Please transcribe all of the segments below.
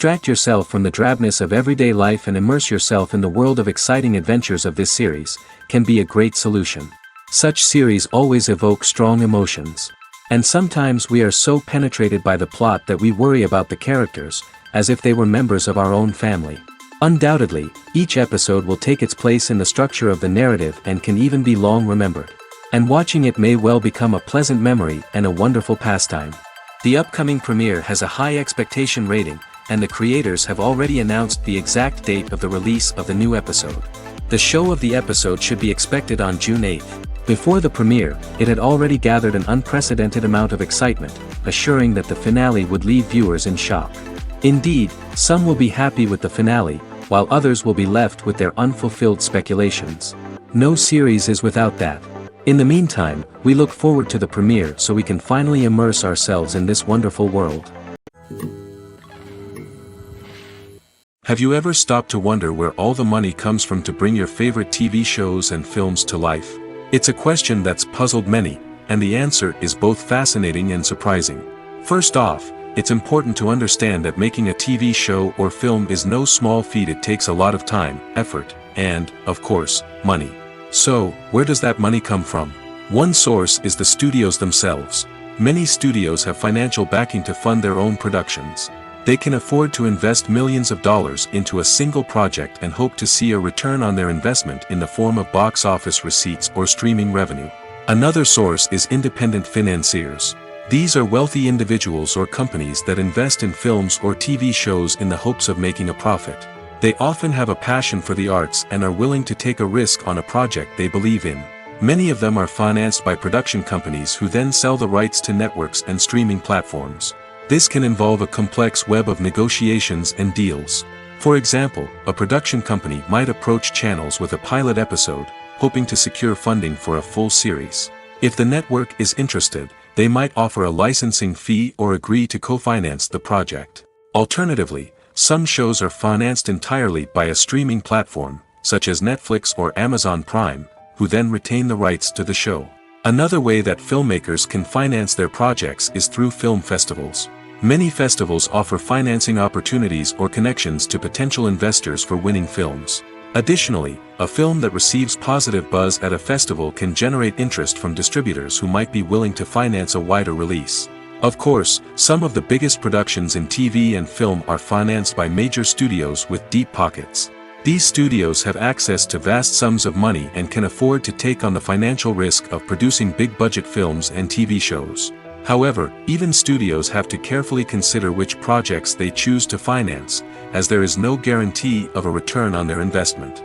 Distract yourself from the drabness of everyday life and immerse yourself in the world of exciting adventures of this series, can be a great solution. Such series always evoke strong emotions. And sometimes we are so penetrated by the plot that we worry about the characters, as if they were members of our own family. Undoubtedly, each episode will take its place in the structure of the narrative and can even be long remembered. And watching it may well become a pleasant memory and a wonderful pastime. The upcoming premiere has a high expectation rating, and the creators have already announced the exact date of the release of the new episode. The show of the episode should be expected on June 8th. Before the premiere, it had already gathered an unprecedented amount of excitement, assuring that the finale would leave viewers in shock. Indeed, some will be happy with the finale, while others will be left with their unfulfilled speculations. No series is without that. In the meantime, we look forward to the premiere so we can finally immerse ourselves in this wonderful world. Have you ever stopped to wonder where all the money comes from to bring your favorite TV shows and films to life? It's a question that's puzzled many, and the answer is both fascinating and surprising. First off, it's important to understand that making a TV show or film is no small feat. It takes a lot of time, effort, and, of course, money. So, where does that money come from? One source is the studios themselves. Many studios have financial backing to fund their own productions. They can afford to invest millions of dollars into a single project and hope to see a return on their investment in the form of box office receipts or streaming revenue. Another source is independent financiers. These are wealthy individuals or companies that invest in films or TV shows in the hopes of making a profit. They often have a passion for the arts and are willing to take a risk on a project they believe in. Many of them are financed by production companies who then sell the rights to networks and streaming platforms. This can involve a complex web of negotiations and deals. For example, a production company might approach channels with a pilot episode, hoping to secure funding for a full series. If the network is interested, they might offer a licensing fee or agree to co-finance the project. Alternatively, some shows are financed entirely by a streaming platform, such as Netflix or Amazon Prime, who then retain the rights to the show. Another way that filmmakers can finance their projects is through film festivals. Many festivals offer financing opportunities or connections to potential investors for winning films. Additionally, a film that receives positive buzz at a festival can generate interest from distributors who might be willing to finance a wider release. Of course, some of the biggest productions in TV and film are financed by major studios with deep pockets. These studios have access to vast sums of money and can afford to take on the financial risk of producing big-budget films and TV shows. However, even studios have to carefully consider which projects they choose to finance, as there is no guarantee of a return on their investment.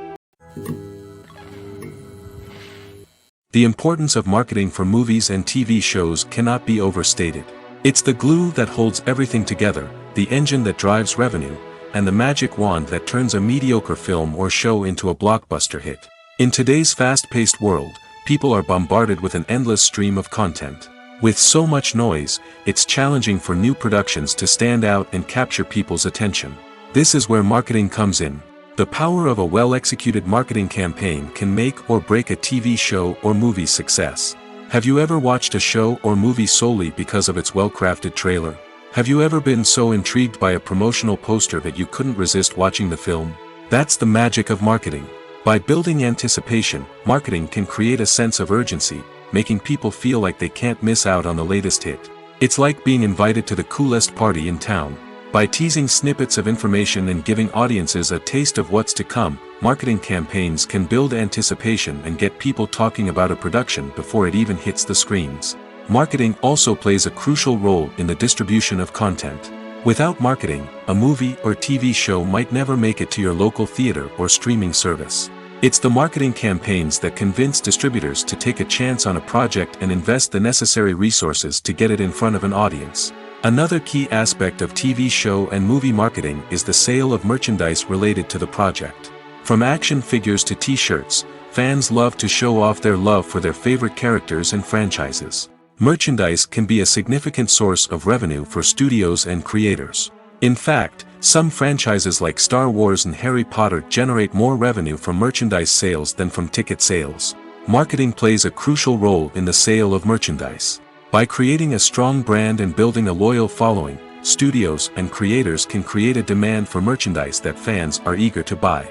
The importance of marketing for movies and TV shows cannot be overstated. It's the glue that holds everything together, the engine that drives revenue, and the magic wand that turns a mediocre film or show into a blockbuster hit. In today's fast-paced world, people are bombarded with an endless stream of content. With so much noise, it's challenging for new productions to stand out and capture people's attention. This is where marketing comes in. The power of a well-executed marketing campaign can make or break a TV show or movie's success. Have you ever watched a show or movie solely because of its well-crafted trailer? Have you ever been so intrigued by a promotional poster that you couldn't resist watching the film? That's the magic of marketing. By building anticipation, marketing can create a sense of urgency, making people feel like they can't miss out on the latest hit. It's like being invited to the coolest party in town. By teasing snippets of information and giving audiences a taste of what's to come, marketing campaigns can build anticipation and get people talking about a production before it even hits the screens. Marketing also plays a crucial role in the distribution of content. Without marketing, a movie or TV show might never make it to your local theater or streaming service. It's the marketing campaigns that convince distributors to take a chance on a project and invest the necessary resources to get it in front of an audience. Another key aspect of TV show and movie marketing is the sale of merchandise related to the project. From action figures to t-shirts, fans love to show off their love for their favorite characters and franchises. Merchandise can be a significant source of revenue for studios and creators. In fact, some franchises like Star Wars and Harry Potter generate more revenue from merchandise sales than from ticket sales. Marketing plays a crucial role in the sale of merchandise. By creating a strong brand and building a loyal following, studios and creators can create a demand for merchandise that fans are eager to buy.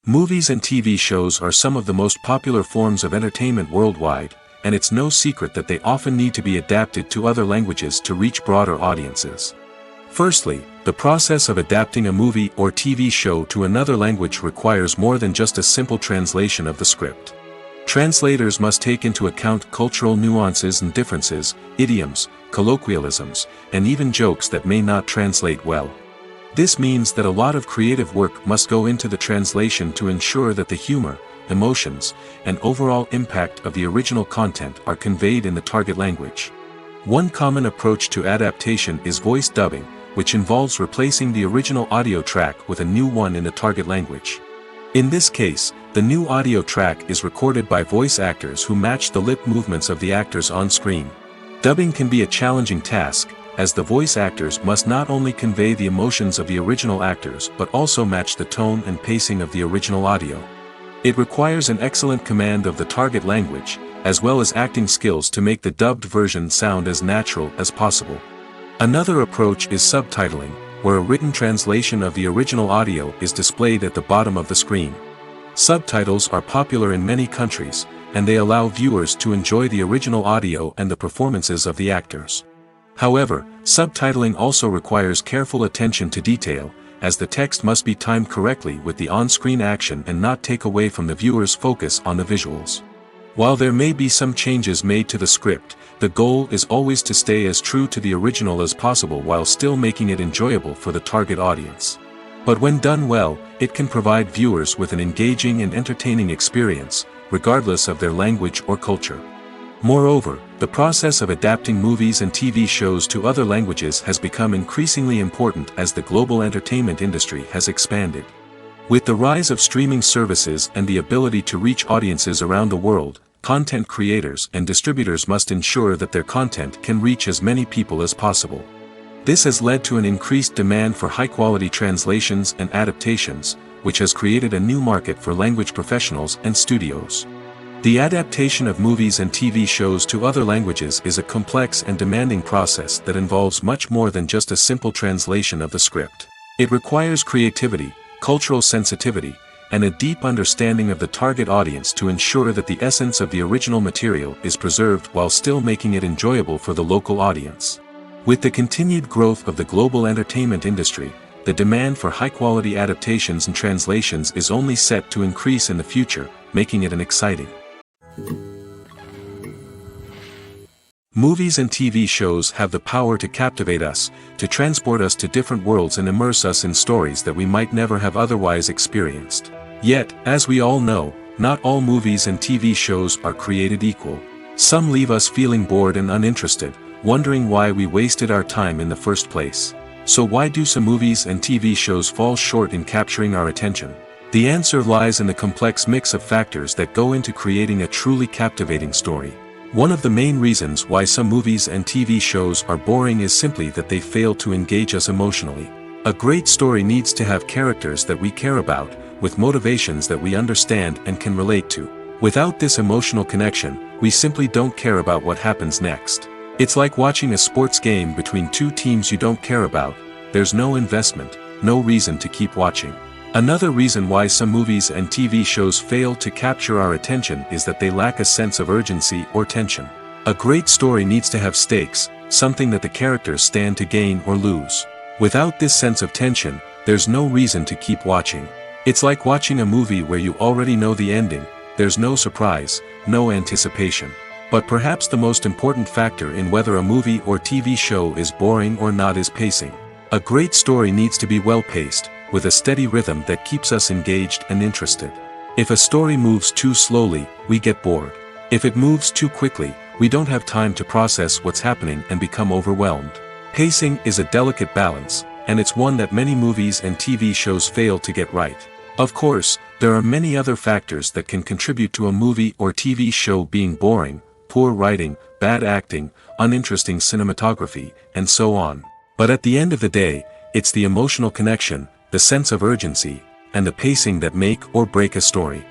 Movies and TV shows are some of the most popular forms of entertainment worldwide, and it's no secret that they often need to be adapted to other languages to reach broader audiences. Firstly, the process of adapting a movie or TV show to another language requires more than just a simple translation of the script. Translators must take into account cultural nuances and differences, idioms, colloquialisms, and even jokes that may not translate well. This means that a lot of creative work must go into the translation to ensure that the humor, emotions, and overall impact of the original content are conveyed in the target language. One common approach to adaptation is voice dubbing, which involves replacing the original audio track with a new one in the target language. In this case, the new audio track is recorded by voice actors who match the lip movements of the actors on screen. Dubbing can be a challenging task, as the voice actors must not only convey the emotions of the original actors but also match the tone and pacing of the original audio. It requires an excellent command of the target language, as well as acting skills to make the dubbed version sound as natural as possible. Another approach is subtitling, where a written translation of the original audio is displayed at the bottom of the screen. Subtitles are popular in many countries, and they allow viewers to enjoy the original audio and the performances of the actors. However, subtitling also requires careful attention to detail, as the text must be timed correctly with the on-screen action and not take away from the viewer's focus on the visuals. While there may be some changes made to the script, the goal is always to stay as true to the original as possible while still making it enjoyable for the target audience. But when done well, it can provide viewers with an engaging and entertaining experience, regardless of their language or culture. Moreover, the process of adapting movies and TV shows to other languages has become increasingly important as the global entertainment industry has expanded. With the rise of streaming services and the ability to reach audiences around the world, content creators and distributors must ensure that their content can reach as many people as possible. This has led to an increased demand for high-quality translations and adaptations, which has created a new market for language professionals and studios. The adaptation of movies and TV shows to other languages is a complex and demanding process that involves much more than just a simple translation of the script. It requires creativity, cultural sensitivity, and a deep understanding of the target audience to ensure that the essence of the original material is preserved while still making it enjoyable for the local audience. With the continued growth of the global entertainment industry, the demand for high-quality adaptations and translations is only set to increase in the future, making it an exciting. Movies and TV shows have the power to captivate us, to transport us to different worlds and immerse us in stories that we might never have otherwise experienced. Yet, as we all know, not all movies and TV shows are created equal. Some leave us feeling bored and uninterested, wondering why we wasted our time in the first place. So why do some movies and TV shows fall short in capturing our attention? The answer lies in the complex mix of factors that go into creating a truly captivating story. One of the main reasons why some movies and TV shows are boring is simply that they fail to engage us emotionally. A great story needs to have characters that we care about, with motivations that we understand and can relate to. Without this emotional connection, we simply don't care about what happens next. It's like watching a sports game between two teams you don't care about. There's no investment, no reason to keep watching. Another reason why some movies and TV shows fail to capture our attention is that they lack a sense of urgency or tension. A great story needs to have stakes, something that the characters stand to gain or lose. Without this sense of tension, there's no reason to keep watching. It's like watching a movie where you already know the ending. There's no surprise, no anticipation. But perhaps the most important factor in whether a movie or TV show is boring or not is pacing. A great story needs to be well-paced, with a steady rhythm that keeps us engaged and interested. If a story moves too slowly, we get bored. If it moves too quickly, we don't have time to process what's happening and become overwhelmed. Pacing is a delicate balance, and it's one that many movies and TV shows fail to get right. Of course, there are many other factors that can contribute to a movie or TV show being boring: poor writing, bad acting, uninteresting cinematography, and so on. But at the end of the day, it's the emotional connection, the sense of urgency, and the pacing that make or break a story.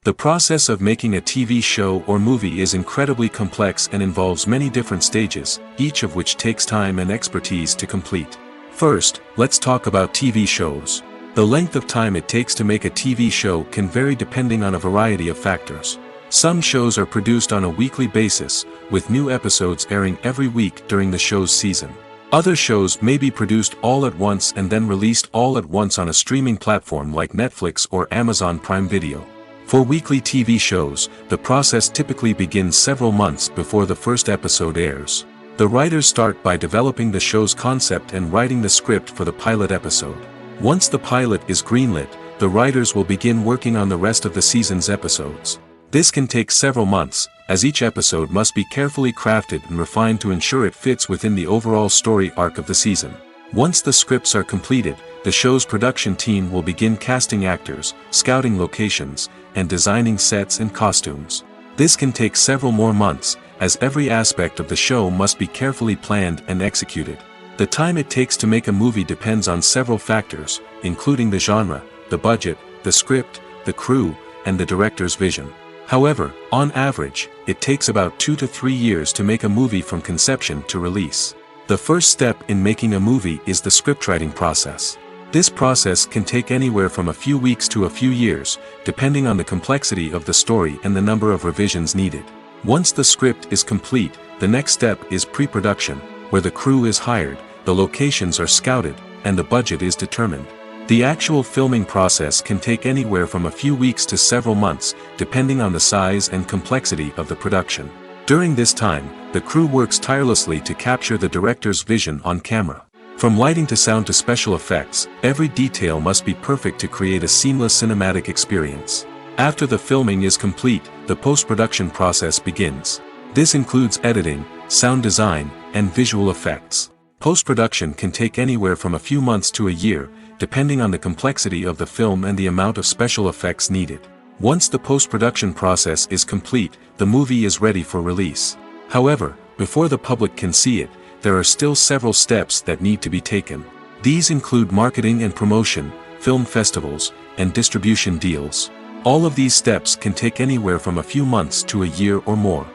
The process of making a TV show or movie is incredibly complex and involves many different stages, each of which takes time and expertise to complete. First, let's talk about TV shows. The length of time it takes to make a TV show can vary depending on a variety of factors. Some shows are produced on a weekly basis, with new episodes airing every week during the show's season. Other shows may be produced all at once and then released all at once on a streaming platform like Netflix or Amazon Prime Video. For weekly TV shows, the process typically begins several months before the first episode airs. The writers start by developing the show's concept and writing the script for the pilot episode. Once the pilot is greenlit, the writers will begin working on the rest of the season's episodes. This can take several months, as each episode must be carefully crafted and refined to ensure it fits within the overall story arc of the season. Once the scripts are completed, the show's production team will begin casting actors, scouting locations, and designing sets and costumes. This can take several more months, as every aspect of the show must be carefully planned and executed. The time it takes to make a movie depends on several factors, including the genre, the budget, the script, the crew, and the director's vision. However, on average, it takes about 2 to 3 years to make a movie from conception to release. The first step in making a movie is the scriptwriting process. This process can take anywhere from a few weeks to a few years, depending on the complexity of the story and the number of revisions needed. Once the script is complete, the next step is pre-production, where the crew is hired, the locations are scouted, and the budget is determined. The actual filming process can take anywhere from a few weeks to several months, depending on the size and complexity of the production. During this time, the crew works tirelessly to capture the director's vision on camera. From lighting to sound to special effects, every detail must be perfect to create a seamless cinematic experience. After the filming is complete, the post-production process begins. This includes editing, sound design, and visual effects. Post-production can take anywhere from a few months to a year, depending on the complexity of the film and the amount of special effects needed. Once the post-production process is complete, the movie is ready for release. However, before the public can see it, there are still several steps that need to be taken. These include marketing and promotion, film festivals, and distribution deals. All of these steps can take anywhere from a few months to a year or more.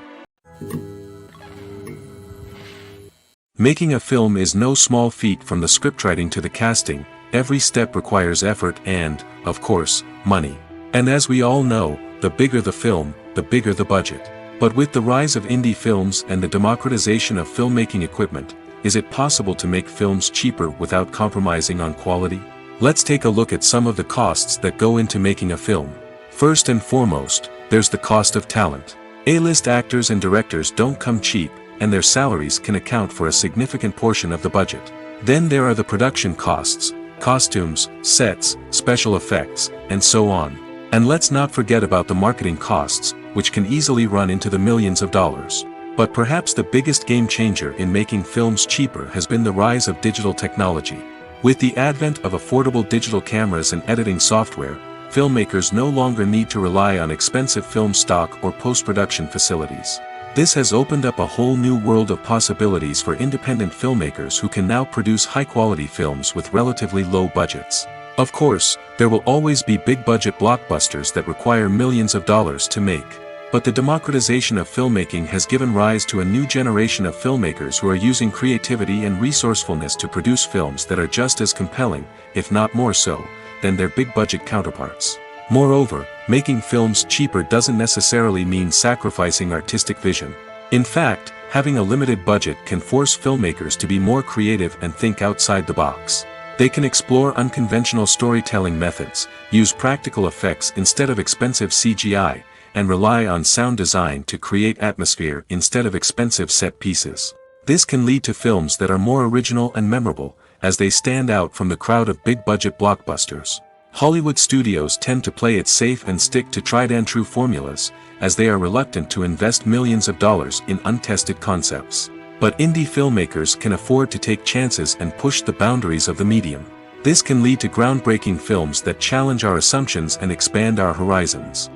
Making a film is no small feat. From the scriptwriting to the casting, every step requires effort and, of course, money. And as we all know, the bigger the film, the bigger the budget. But with the rise of indie films and the democratization of filmmaking equipment, is it possible to make films cheaper without compromising on quality? Let's take a look at some of the costs that go into making a film. First and foremost, there's the cost of talent. A-list actors and directors don't come cheap, and their salaries can account for a significant portion of the budget. Then there are the production costs, costumes, sets, special effects, and so on. And let's not forget about the marketing costs, which can easily run into the millions of dollars. But perhaps the biggest game changer in making films cheaper has been the rise of digital technology. With the advent of affordable digital cameras and editing software, filmmakers no longer need to rely on expensive film stock or post-production facilities. This has opened up a whole new world of possibilities for independent filmmakers who can now produce high-quality films with relatively low budgets. Of course, there will always be big-budget blockbusters that require millions of dollars to make. But the democratization of filmmaking has given rise to a new generation of filmmakers who are using creativity and resourcefulness to produce films that are just as compelling, if not more so, than their big-budget counterparts. Moreover, making films cheaper doesn't necessarily mean sacrificing artistic vision. In fact, having a limited budget can force filmmakers to be more creative and think outside the box. They can explore unconventional storytelling methods, use practical effects instead of expensive CGI, and rely on sound design to create atmosphere instead of expensive set pieces. This can lead to films that are more original and memorable, as they stand out from the crowd of big-budget blockbusters. Hollywood studios tend to play it safe and stick to tried-and-true formulas, as they are reluctant to invest millions of dollars in untested concepts. But indie filmmakers can afford to take chances and push the boundaries of the medium. This can lead to groundbreaking films that challenge our assumptions and expand our horizons.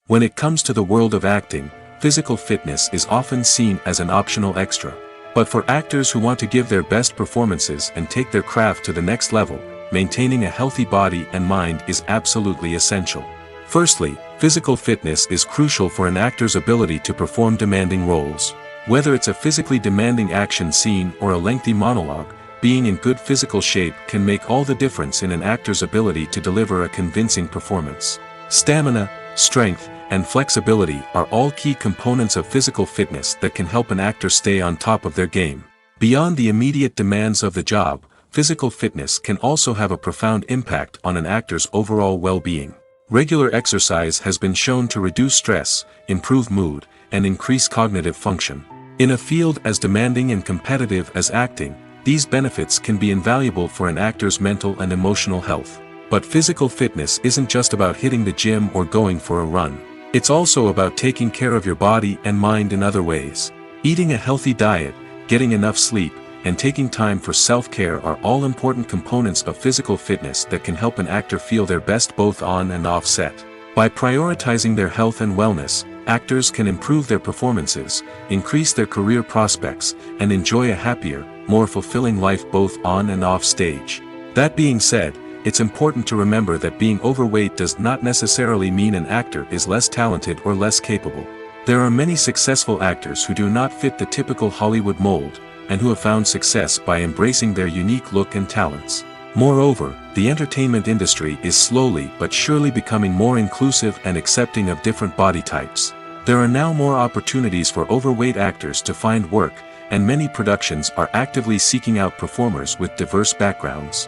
When it comes to the world of acting, physical fitness is often seen as an optional extra. But for actors who want to give their best performances and take their craft to the next level, maintaining a healthy body and mind is absolutely essential. Firstly, physical fitness is crucial for an actor's ability to perform demanding roles. Whether it's a physically demanding action scene or a lengthy monologue, being in good physical shape can make all the difference in an actor's ability to deliver a convincing performance. Stamina, strength, and flexibility are all key components of physical fitness that can help an actor stay on top of their game. Beyond the immediate demands of the job, physical fitness can also have a profound impact on an actor's overall well-being. Regular exercise has been shown to reduce stress, improve mood, and increase cognitive function. In a field as demanding and competitive as acting, these benefits can be invaluable for an actor's mental and emotional health. But physical fitness isn't just about hitting the gym or going for a run. It's also about taking care of your body and mind in other ways. Eating a healthy diet, getting enough sleep, and taking time for self-care are all important components of physical fitness that can help an actor feel their best both on and off set. By prioritizing their health and wellness, actors can improve their performances, increase their career prospects, and enjoy a happier, more fulfilling life both on and off stage. That being said, it's important to remember that being overweight does not necessarily mean an actor is less talented or less capable. There are many successful actors who do not fit the typical Hollywood mold, and who have found success by embracing their unique look and talents. Moreover, the entertainment industry is slowly but surely becoming more inclusive and accepting of different body types. There are now more opportunities for overweight actors to find work, and many productions are actively seeking out performers with diverse backgrounds.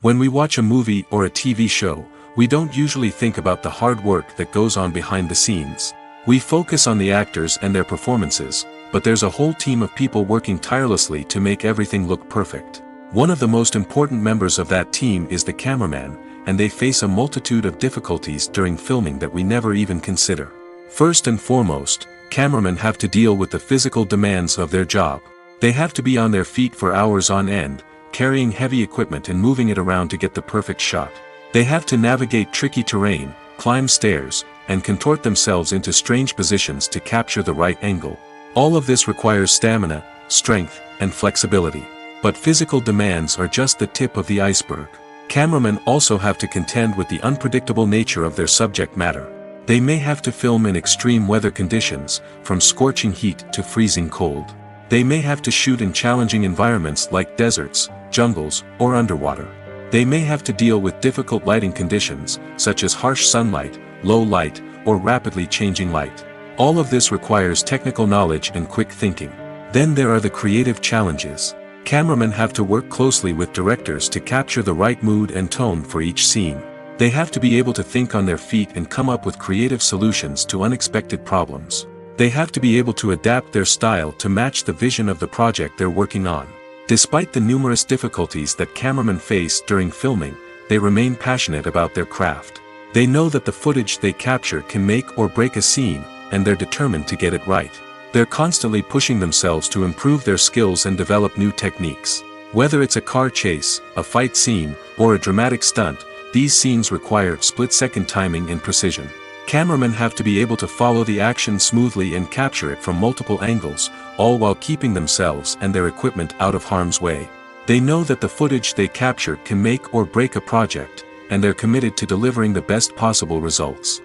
When we watch a movie or a TV show, we don't usually think about the hard work that goes on behind the scenes. We focus on the actors and their performances, but there's a whole team of people working tirelessly to make everything look perfect. One of the most important members of that team is the cameraman, and they face a multitude of difficulties during filming that we never even consider. First and foremost, cameramen have to deal with the physical demands of their job. They have to be on their feet for hours on end, carrying heavy equipment and moving it around to get the perfect shot. They have to navigate tricky terrain, climb stairs, and contort themselves into strange positions to capture the right angle. All of this requires stamina, strength, and flexibility. But physical demands are just the tip of the iceberg. Cameramen also have to contend with the unpredictable nature of their subject matter. They may have to film in extreme weather conditions, from scorching heat to freezing cold. They may have to shoot in challenging environments like deserts, jungles, or underwater. They may have to deal with difficult lighting conditions, such as harsh sunlight, low light, or rapidly changing light. All of this requires technical knowledge and quick thinking. Then there are the creative challenges. Cameramen have to work closely with directors to capture the right mood and tone for each scene. They have to be able to think on their feet and come up with creative solutions to unexpected problems. They have to be able to adapt their style to match the vision of the project they're working on. Despite the numerous difficulties that cameramen face during filming, they remain passionate about their craft. They know that the footage they capture can make or break a scene, and they're determined to get it right. They're constantly pushing themselves to improve their skills and develop new techniques. Whether it's a car chase, a fight scene, or a dramatic stunt, these scenes require split-second timing and precision. Cameramen have to be able to follow the action smoothly and capture it from multiple angles, all while keeping themselves and their equipment out of harm's way. They know that the footage they capture can make or break a project, and they're committed to delivering the best possible results.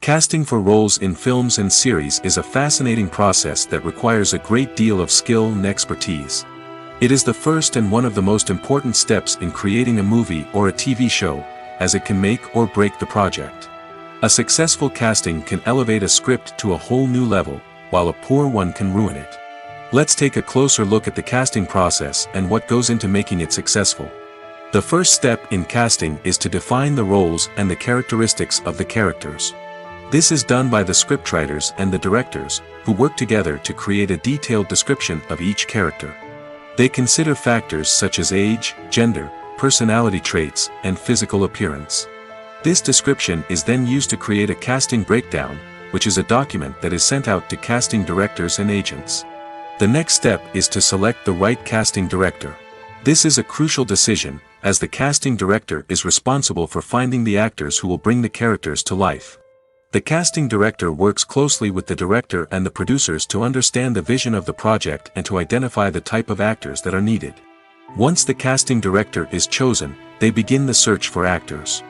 Casting for roles in films and series is a fascinating process that requires a great deal of skill and expertise. It is the first and one of the most important steps in creating a movie or a TV show, as it can make or break the project. A successful casting can elevate a script to a whole new level, while a poor one can ruin it. Let's take a closer look at the casting process and what goes into making it successful. The first step in casting is to define the roles and the characteristics of the characters. This is done by the scriptwriters and the directors, who work together to create a detailed description of each character. They consider factors such as age, gender, personality traits, and physical appearance. This description is then used to create a casting breakdown, which is a document that is sent out to casting directors and agents. The next step is to select the right casting director. This is a crucial decision, as the casting director is responsible for finding the actors who will bring the characters to life. The casting director works closely with the director and the producers to understand the vision of the project and to identify the type of actors that are needed. Once the casting director is chosen, they begin the search for actors.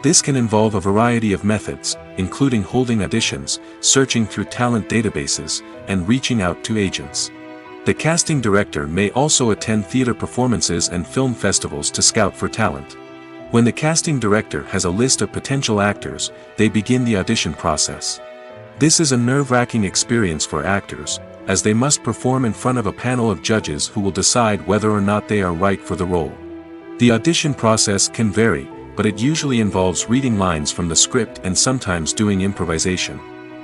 This can involve a variety of methods, including holding auditions, searching through talent databases, and reaching out to agents. The casting director may also attend theater performances and film festivals to scout for talent. When the casting director has a list of potential actors, they begin the audition process. This is a nerve-wracking experience for actors, as they must perform in front of a panel of judges who will decide whether or not they are right for the role. The audition process can vary, but it usually involves reading lines from the script and sometimes doing improvisation.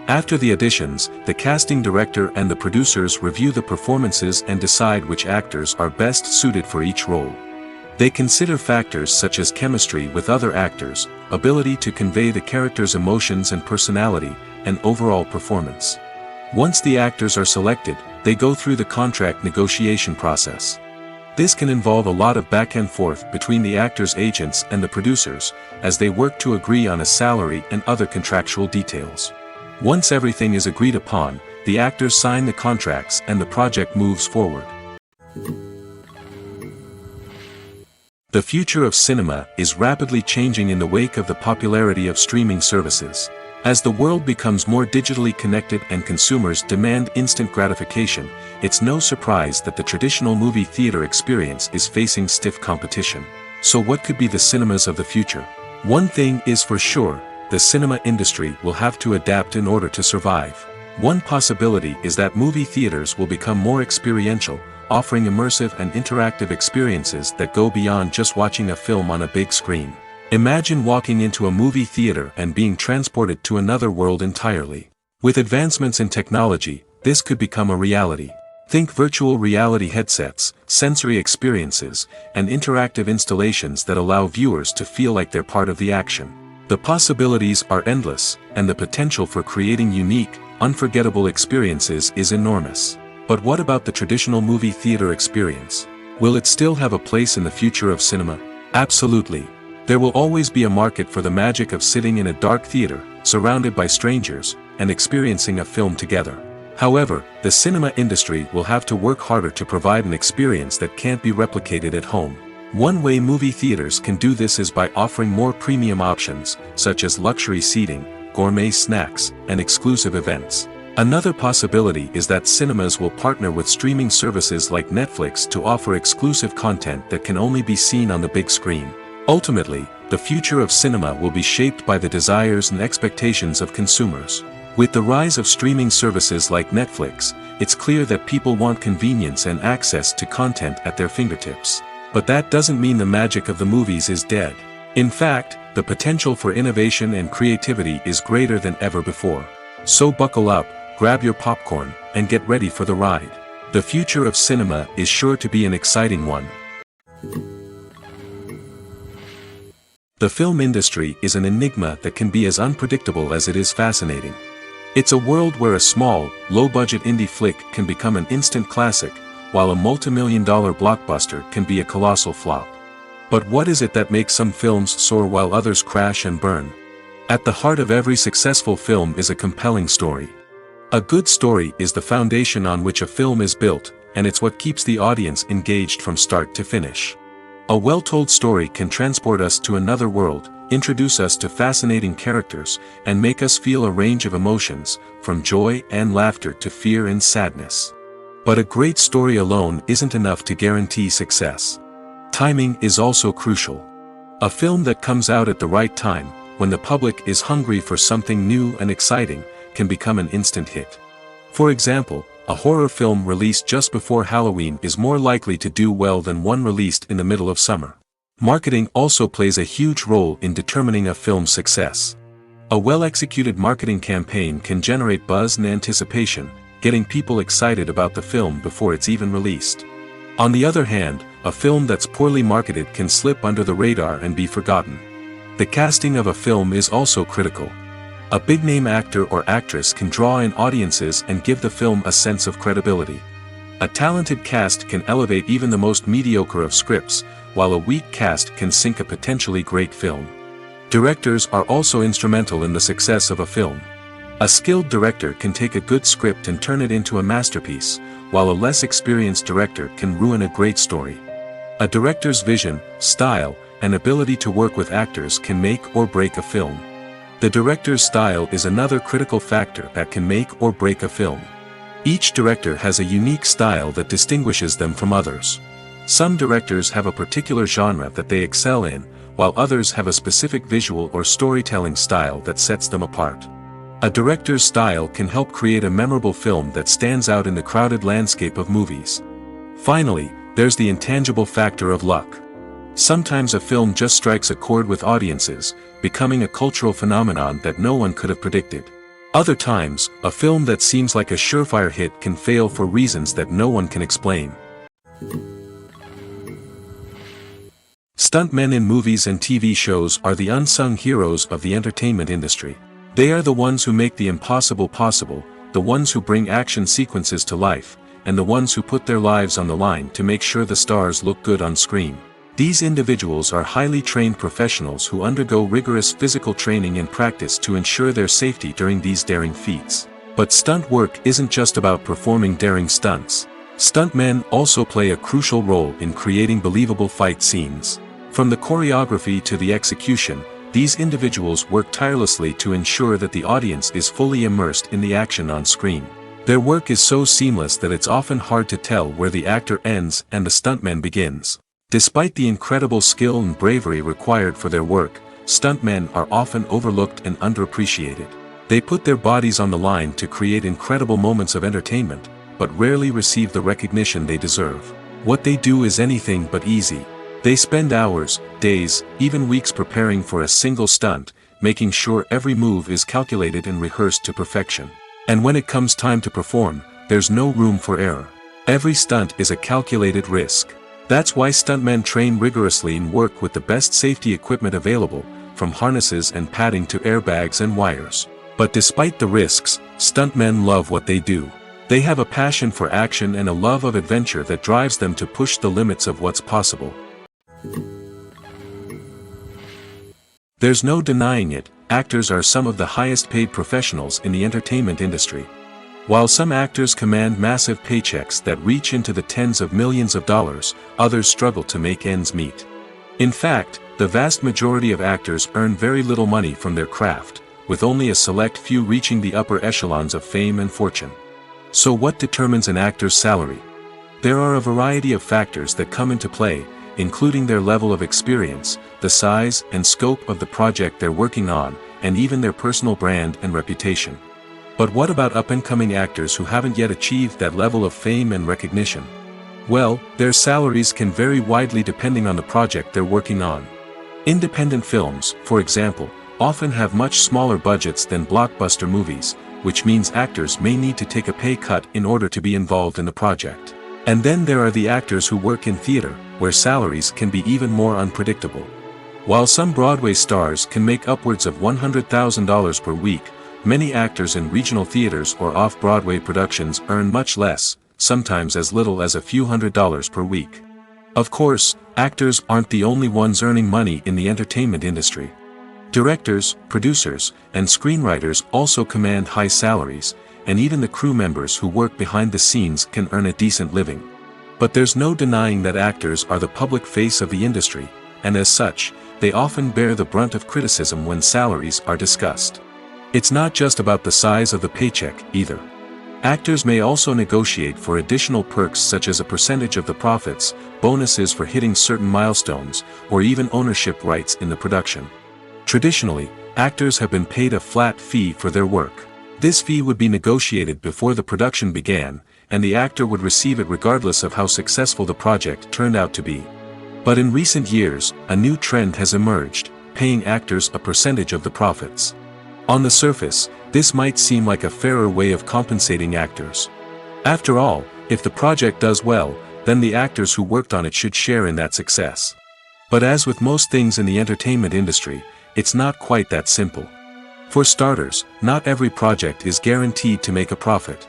After the auditions, the casting director and the producers review the performances and decide which actors are best suited for each role. They consider factors such as chemistry with other actors, ability to convey the character's emotions and personality, and overall performance. Once the actors are selected, they go through the contract negotiation process. This can involve a lot of back and forth between the actors' agents and the producers, as they work to agree on a salary and other contractual details. Once everything is agreed upon, the actors sign the contracts and the project moves forward. The future of cinema is rapidly changing in the wake of the popularity of streaming services. As the world becomes more digitally connected and consumers demand instant gratification, it's no surprise that the traditional movie theater experience is facing stiff competition. So what could be the cinemas of the future? One thing is for sure, the cinema industry will have to adapt in order to survive. One possibility is that movie theaters will become more experiential, offering immersive and interactive experiences that go beyond just watching a film on a big screen. Imagine walking into a movie theater and being transported to another world entirely. With advancements in technology, this could become a reality. Think virtual reality headsets, sensory experiences, and interactive installations that allow viewers to feel like they're part of the action. The possibilities are endless, and the potential for creating unique, unforgettable experiences is enormous. But what about the traditional movie theater experience? Will it still have a place in the future of cinema? Absolutely. There will always be a market for the magic of sitting in a dark theater, surrounded by strangers, and experiencing a film together. However, the cinema industry will have to work harder to provide an experience that can't be replicated at home. One way movie theaters can do this is by offering more premium options, such as luxury seating, gourmet snacks, and exclusive events. Another possibility is that cinemas will partner with streaming services like Netflix to offer exclusive content that can only be seen on the big screen. Ultimately, the future of cinema will be shaped by the desires and expectations of consumers. With the rise of streaming services like Netflix, it's clear that people want convenience and access to content at their fingertips. But that doesn't mean the magic of the movies is dead. In fact, the potential for innovation and creativity is greater than ever before. So buckle up, grab your popcorn, and get ready for the ride. The future of cinema is sure to be an exciting one. The film industry is an enigma that can be as unpredictable as it is fascinating. It's a world where a small, low-budget indie flick can become an instant classic, while a multi-million-dollar blockbuster can be a colossal flop. But what is it that makes some films soar while others crash and burn? At the heart of every successful film is a compelling story. A good story is the foundation on which a film is built, and it's what keeps the audience engaged from start to finish. A well-told story can transport us to another world, introduce us to fascinating characters, and make us feel a range of emotions, from joy and laughter to fear and sadness. But a great story alone isn't enough to guarantee success. Timing is also crucial. A film that comes out at the right time, when the public is hungry for something new and exciting, can become an instant hit. For example, a horror film released just before Halloween is more likely to do well than one released in the middle of summer. Marketing also plays a huge role in determining a film's success. A well-executed marketing campaign can generate buzz and anticipation, getting people excited about the film before it's even released. On the other hand, a film that's poorly marketed can slip under the radar and be forgotten. The casting of a film is also critical. A big-name actor or actress can draw in audiences and give the film a sense of credibility. A talented cast can elevate even the most mediocre of scripts, while a weak cast can sink a potentially great film. Directors are also instrumental in the success of a film. A skilled director can take a good script and turn it into a masterpiece, while a less experienced director can ruin a great story. A director's vision, style, and ability to work with actors can make or break a film. The director's style is another critical factor that can make or break a film. Each director has a unique style that distinguishes them from others. Some directors have a particular genre that they excel in, while others have a specific visual or storytelling style that sets them apart. A director's style can help create a memorable film that stands out in the crowded landscape of movies. Finally, there's the intangible factor of luck. Sometimes a film just strikes a chord with audiences, becoming a cultural phenomenon that no one could have predicted. Other times, a film that seems like a surefire hit can fail for reasons that no one can explain. Stuntmen in movies and TV shows are the unsung heroes of the entertainment industry. They are the ones who make the impossible possible, the ones who bring action sequences to life, and the ones who put their lives on the line to make sure the stars look good on screen. These individuals are highly trained professionals who undergo rigorous physical training and practice to ensure their safety during these daring feats. But stunt work isn't just about performing daring stunts. Stuntmen also play a crucial role in creating believable fight scenes. From the choreography to the execution, these individuals work tirelessly to ensure that the audience is fully immersed in the action on screen. Their work is so seamless that it's often hard to tell where the actor ends and the stuntman begins. Despite the incredible skill and bravery required for their work, stuntmen are often overlooked and underappreciated. They put their bodies on the line to create incredible moments of entertainment, but rarely receive the recognition they deserve. What they do is anything but easy. They spend hours, days, even weeks preparing for a single stunt, making sure every move is calculated and rehearsed to perfection. And when it comes time to perform, there's no room for error. Every stunt is a calculated risk. That's why stuntmen train rigorously and work with the best safety equipment available, from harnesses and padding to airbags and wires. But despite the risks, stuntmen love what they do. They have a passion for action and a love of adventure that drives them to push the limits of what's possible. There's no denying it, actors are some of the highest paid professionals in the entertainment industry. While some actors command massive paychecks that reach into the tens of millions of dollars, others struggle to make ends meet. In fact, the vast majority of actors earn very little money from their craft, with only a select few reaching the upper echelons of fame and fortune. So what determines an actor's salary? There are a variety of factors that come into play, including their level of experience, the size and scope of the project they're working on, and even their personal brand and reputation. But what about up-and-coming actors who haven't yet achieved that level of fame and recognition? Well, their salaries can vary widely depending on the project they're working on. Independent films, for example, often have much smaller budgets than blockbuster movies, which means actors may need to take a pay cut in order to be involved in the project. And then there are the actors who work in theater, where salaries can be even more unpredictable. While some Broadway stars can make upwards of $100,000 per week, many actors in regional theaters or off-Broadway productions earn much less, sometimes as little as a few $100s per week. Of course, actors aren't the only ones earning money in the entertainment industry. Directors, producers, and screenwriters also command high salaries, and even the crew members who work behind the scenes can earn a decent living. But there's no denying that actors are the public face of the industry, and as such, they often bear the brunt of criticism when salaries are discussed. It's not just about the size of the paycheck, either. Actors may also negotiate for additional perks such as a percentage of the profits, bonuses for hitting certain milestones, or even ownership rights in the production. Traditionally, actors have been paid a flat fee for their work. This fee would be negotiated before the production began, and the actor would receive it regardless of how successful the project turned out to be. But in recent years, a new trend has emerged, paying actors a percentage of the profits. On the surface, this might seem like a fairer way of compensating actors. After all, if the project does well, then the actors who worked on it should share in that success. But as with most things in the entertainment industry, it's not quite that simple. For starters, not every project is guaranteed to make a profit.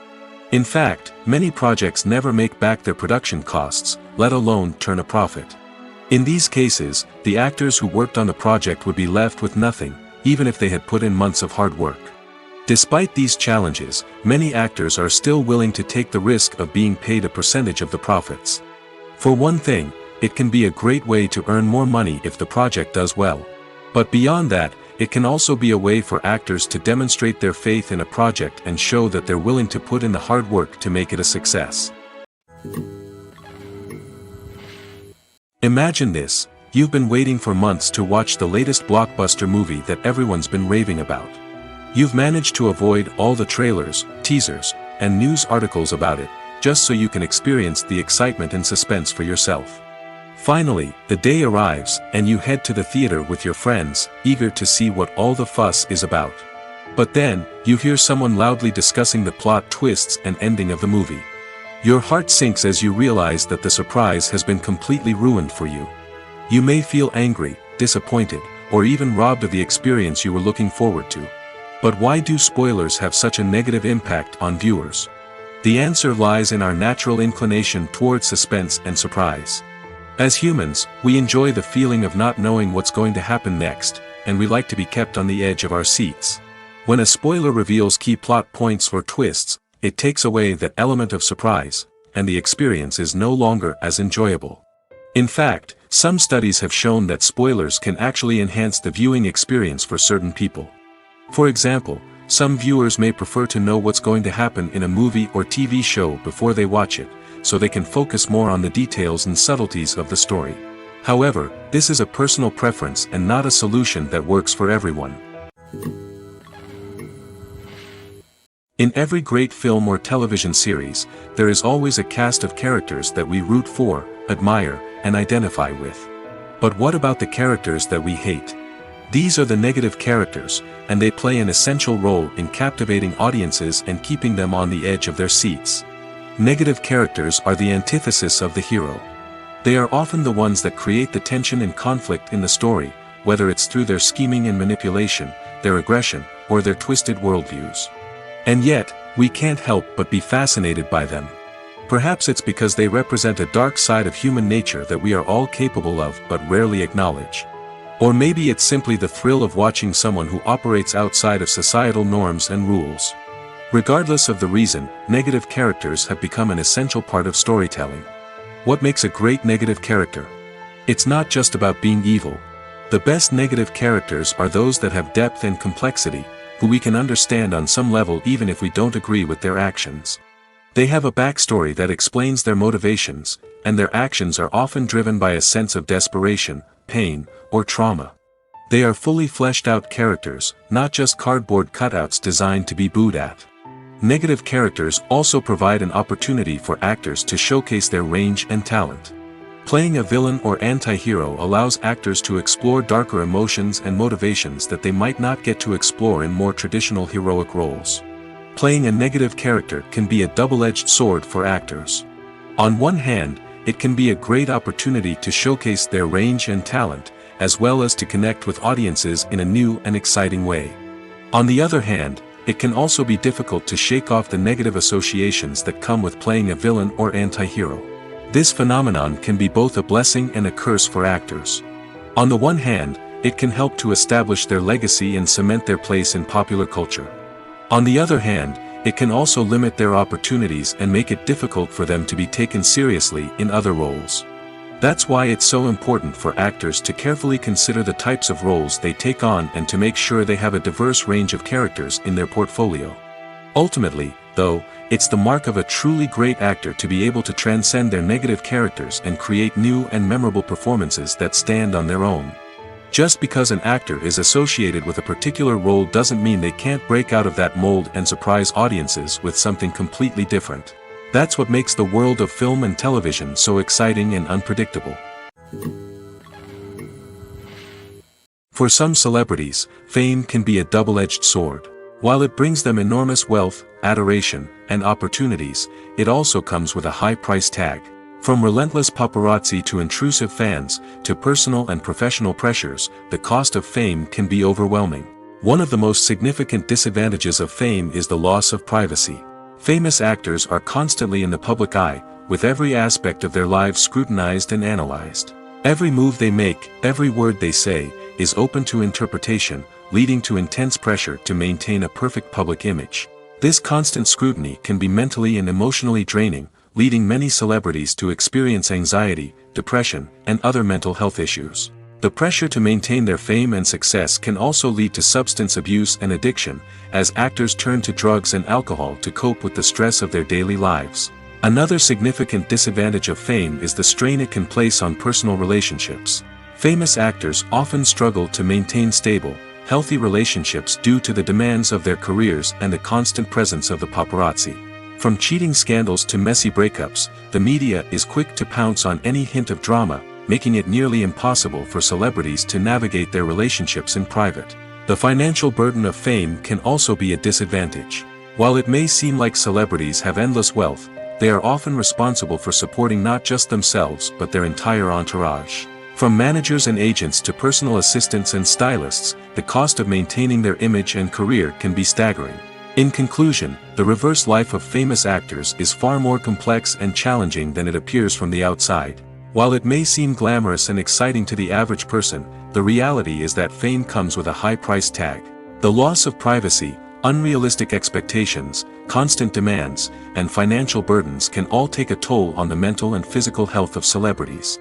In fact, many projects never make back their production costs, let alone turn a profit. In these cases, the actors who worked on the project would be left with nothing, even if they had put in months of hard work. Despite these challenges, many actors are still willing to take the risk of being paid a percentage of the profits. For one thing, it can be a great way to earn more money if the project does well. But beyond that, it can also be a way for actors to demonstrate their faith in a project and show that they're willing to put in the hard work to make it a success. Imagine this: you've been waiting for months to watch the latest blockbuster movie that everyone's been raving about. You've managed to avoid all the trailers, teasers, and news articles about it, just so you can experience the excitement and suspense for yourself. Finally, the day arrives, and you head to the theater with your friends, eager to see what all the fuss is about. But then, you hear someone loudly discussing the plot twists and ending of the movie. Your heart sinks as you realize that the surprise has been completely ruined for you. You may feel angry, disappointed, or even robbed of the experience you were looking forward to. But why do spoilers have such a negative impact on viewers? The answer lies in our natural inclination toward suspense and surprise. As humans, we enjoy the feeling of not knowing what's going to happen next, and we like to be kept on the edge of our seats. When a spoiler reveals key plot points or twists, it takes away that element of surprise, and the experience is no longer as enjoyable. In fact, some studies have shown that spoilers can actually enhance the viewing experience for certain people. For example, some viewers may prefer to know what's going to happen in a movie or TV show before they watch it, so they can focus more on the details and subtleties of the story. However, this is a personal preference and not a solution that works for everyone. In every great film or television series, there is always a cast of characters that we root for, admire, and identify with. But what about the characters that we hate? These are the negative characters, and they play an essential role in captivating audiences and keeping them on the edge of their seats. Negative characters are the antithesis of the hero. They are often the ones that create the tension and conflict in the story, whether it's through their scheming and manipulation, their aggression, or their twisted worldviews. And yet, we can't help but be fascinated by them. Perhaps it's because they represent a dark side of human nature that we are all capable of but rarely acknowledge. Or maybe it's simply the thrill of watching someone who operates outside of societal norms and rules. Regardless of the reason, negative characters have become an essential part of storytelling. What makes a great negative character? It's not just about being evil. The best negative characters are those that have depth and complexity, who we can understand on some level even if we don't agree with their actions. They have a backstory that explains their motivations, and their actions are often driven by a sense of desperation, pain, or trauma. They are fully fleshed out characters, not just cardboard cutouts designed to be booed at. Negative characters also provide an opportunity for actors to showcase their range and talent. Playing a villain or anti-hero allows actors to explore darker emotions and motivations that they might not get to explore in more traditional heroic roles. Playing a negative character can be a double-edged sword for actors. On one hand, it can be a great opportunity to showcase their range and talent, as well as to connect with audiences in a new and exciting way. On the other hand, it can also be difficult to shake off the negative associations that come with playing a villain or anti-hero. This phenomenon can be both a blessing and a curse for actors. On the one hand, it can help to establish their legacy and cement their place in popular culture. On the other hand, it can also limit their opportunities and make it difficult for them to be taken seriously in other roles. That's why it's so important for actors to carefully consider the types of roles they take on and to make sure they have a diverse range of characters in their portfolio. Ultimately, though, it's the mark of a truly great actor to be able to transcend their negative characters and create new and memorable performances that stand on their own. Just because an actor is associated with a particular role doesn't mean they can't break out of that mold and surprise audiences with something completely different. That's what makes the world of film and television so exciting and unpredictable. For some celebrities, fame can be a double-edged sword. While it brings them enormous wealth, adoration, and opportunities, it also comes with a high price tag. From relentless paparazzi to intrusive fans, to personal and professional pressures, the cost of fame can be overwhelming. One of the most significant disadvantages of fame is the loss of privacy. Famous actors are constantly in the public eye, with every aspect of their lives scrutinized and analyzed. Every move they make, every word they say, is open to interpretation, leading to intense pressure to maintain a perfect public image. This constant scrutiny can be mentally and emotionally draining, leading many celebrities to experience anxiety, depression, and other mental health issues. The pressure to maintain their fame and success can also lead to substance abuse and addiction, as actors turn to drugs and alcohol to cope with the stress of their daily lives. Another significant disadvantage of fame is the strain it can place on personal relationships. Famous actors often struggle to maintain stable, healthy relationships due to the demands of their careers and the constant presence of the paparazzi. From cheating scandals to messy breakups, the media is quick to pounce on any hint of drama, making it nearly impossible for celebrities to navigate their relationships in private. The financial burden of fame can also be a disadvantage. While it may seem like celebrities have endless wealth, they are often responsible for supporting not just themselves but their entire entourage. From managers and agents to personal assistants and stylists, the cost of maintaining their image and career can be staggering. In conclusion, the reverse life of famous actors is far more complex and challenging than it appears from the outside. While it may seem glamorous and exciting to the average person, the reality is that fame comes with a high price tag. The loss of privacy, unrealistic expectations, constant demands, and financial burdens can all take a toll on the mental and physical health of celebrities.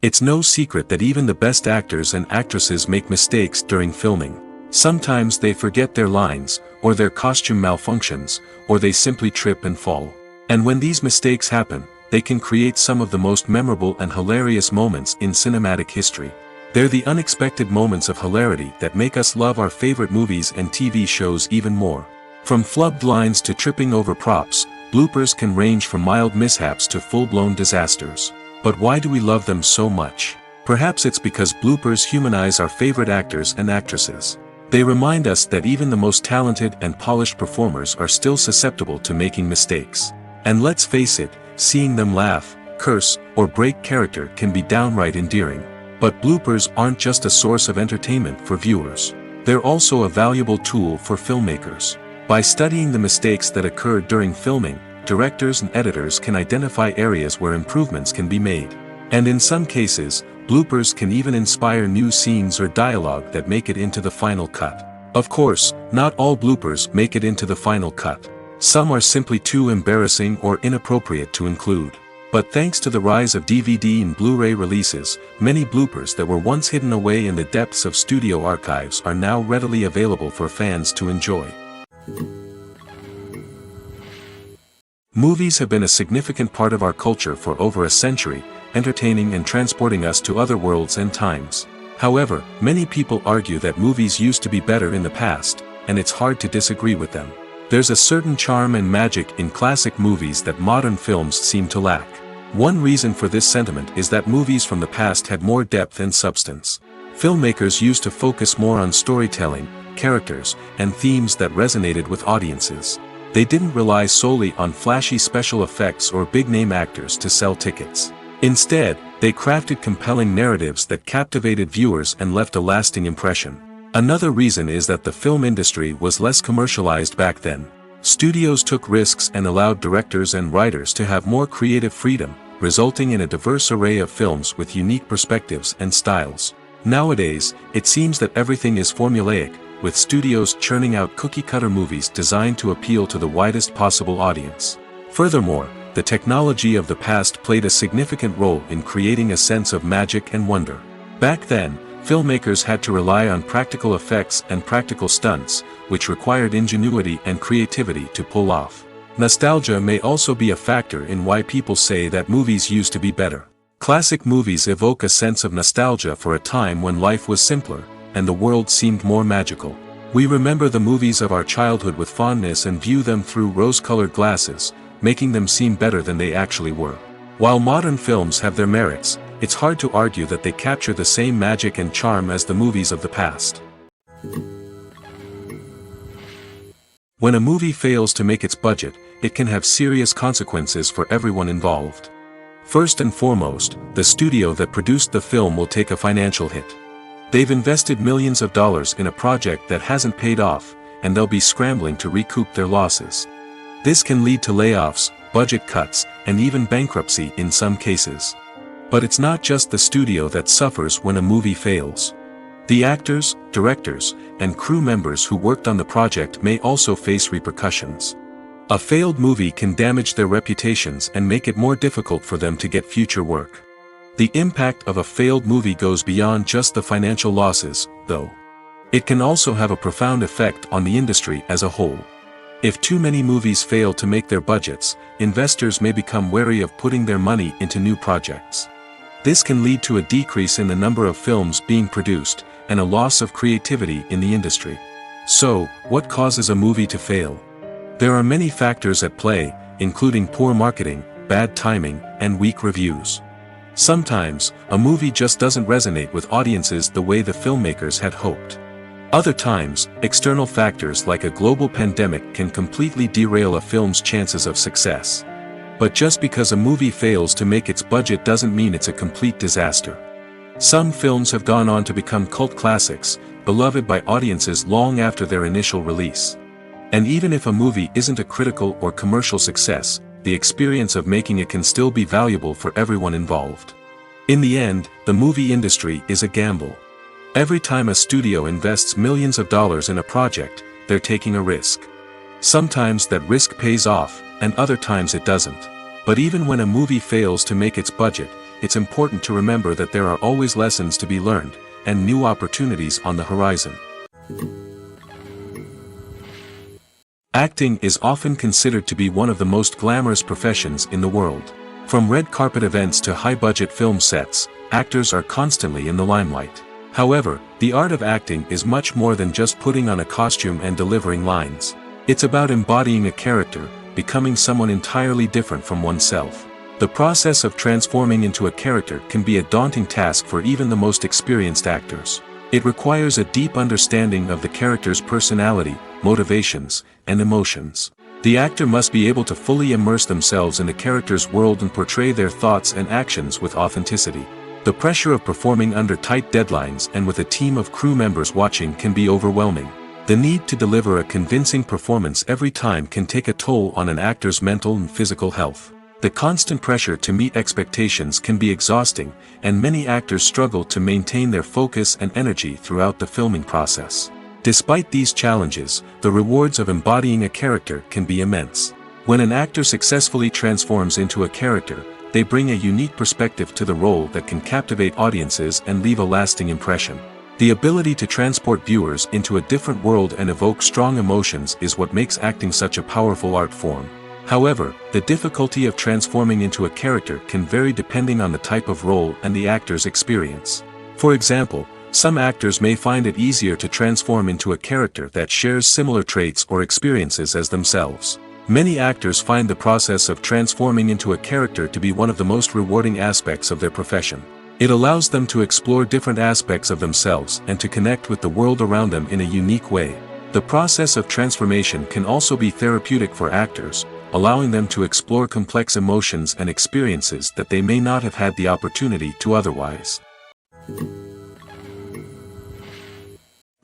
It's no secret that even the best actors and actresses make mistakes during filming. Sometimes they forget their lines, or their costume malfunctions, or they simply trip and fall. And when these mistakes happen, they can create some of the most memorable and hilarious moments in cinematic history. They're the unexpected moments of hilarity that make us love our favorite movies and TV shows even more. From flubbed lines to tripping over props, bloopers can range from mild mishaps to full-blown disasters. But why do we love them so much? Perhaps it's because bloopers humanize our favorite actors and actresses. They remind us that even the most talented and polished performers are still susceptible to making mistakes. And let's face it, seeing them laugh, curse, or break character can be downright endearing. But bloopers aren't just a source of entertainment for viewers. They're also a valuable tool for filmmakers. By studying the mistakes that occurred during filming, directors and editors can identify areas where improvements can be made. And in some cases, bloopers can even inspire new scenes or dialogue that make it into the final cut. Of course, not all bloopers make it into the final cut. Some are simply too embarrassing or inappropriate to include. But thanks to the rise of DVD and Blu-ray releases, many bloopers that were once hidden away in the depths of studio archives are now readily available for fans to enjoy. Movies have been a significant part of our culture for over a century, entertaining and transporting us to other worlds and times. However, many people argue that movies used to be better in the past, and it's hard to disagree with them. There's a certain charm and magic in classic movies that modern films seem to lack. One reason for this sentiment is that movies from the past had more depth and substance. Filmmakers used to focus more on storytelling, characters, and themes that resonated with audiences. They didn't rely solely on flashy special effects or big-name actors to sell tickets. Instead, they crafted compelling narratives that captivated viewers and left a lasting impression. Another reason is that the film industry was less commercialized back then. Studios took risks and allowed directors and writers to have more creative freedom, resulting in a diverse array of films with unique perspectives and styles. Nowadays, it seems that everything is formulaic, with studios churning out cookie-cutter movies designed to appeal to the widest possible audience. Furthermore, the technology of the past played a significant role in creating a sense of magic and wonder. Back then, filmmakers had to rely on practical effects and practical stunts, which required ingenuity and creativity to pull off. Nostalgia may also be a factor in why people say that movies used to be better. Classic movies evoke a sense of nostalgia for a time when life was simpler, and the world seemed more magical. We remember the movies of our childhood with fondness and view them through rose-colored glasses, making them seem better than they actually were. While modern films have their merits, it's hard to argue that they capture the same magic and charm as the movies of the past. When a movie fails to make its budget, it can have serious consequences for everyone involved. First and foremost, the studio that produced the film will take a financial hit. They've invested millions of dollars in a project that hasn't paid off, and they'll be scrambling to recoup their losses. This can lead to layoffs, budget cuts, and even bankruptcy in some cases. But it's not just the studio that suffers when a movie fails. The actors, directors, and crew members who worked on the project may also face repercussions. A failed movie can damage their reputations and make it more difficult for them to get future work. The impact of a failed movie goes beyond just the financial losses, though. It can also have a profound effect on the industry as a whole. If too many movies fail to make their budgets, investors may become wary of putting their money into new projects. This can lead to a decrease in the number of films being produced, and a loss of creativity in the industry. So, what causes a movie to fail? There are many factors at play, including poor marketing, bad timing, and weak reviews. Sometimes, a movie just doesn't resonate with audiences the way the filmmakers had hoped. Other times, external factors like a global pandemic can completely derail a film's chances of success. But just because a movie fails to make its budget doesn't mean it's a complete disaster. Some films have gone on to become cult classics, beloved by audiences long after their initial release. And even if a movie isn't a critical or commercial success, the experience of making it can still be valuable for everyone involved. In the end, the movie industry is a gamble. Every time a studio invests millions of dollars in a project, they're taking a risk. Sometimes that risk pays off, and other times it doesn't. But even when a movie fails to make its budget, it's important to remember that there are always lessons to be learned, and new opportunities on the horizon. Acting is often considered to be one of the most glamorous professions in the world. From red carpet events to high-budget film sets, actors are constantly in the limelight. However, the art of acting is much more than just putting on a costume and delivering lines. It's about embodying a character, becoming someone entirely different from oneself. The process of transforming into a character can be a daunting task for even the most experienced actors. It requires a deep understanding of the character's personality, motivations, and emotions. The actor must be able to fully immerse themselves in the character's world and portray their thoughts and actions with authenticity. The pressure of performing under tight deadlines and with a team of crew members watching can be overwhelming. The need to deliver a convincing performance every time can take a toll on an actor's mental and physical health. The constant pressure to meet expectations can be exhausting, and many actors struggle to maintain their focus and energy throughout the filming process. Despite these challenges, the rewards of embodying a character can be immense. When an actor successfully transforms into a character, they bring a unique perspective to the role that can captivate audiences and leave a lasting impression. The ability to transport viewers into a different world and evoke strong emotions is what makes acting such a powerful art form. However, the difficulty of transforming into a character can vary depending on the type of role and the actor's experience. For example, some actors may find it easier to transform into a character that shares similar traits or experiences as themselves. Many actors find the process of transforming into a character to be one of the most rewarding aspects of their profession. It allows them to explore different aspects of themselves and to connect with the world around them in a unique way. The process of transformation can also be therapeutic for actors, allowing them to explore complex emotions and experiences that they may not have had the opportunity to otherwise.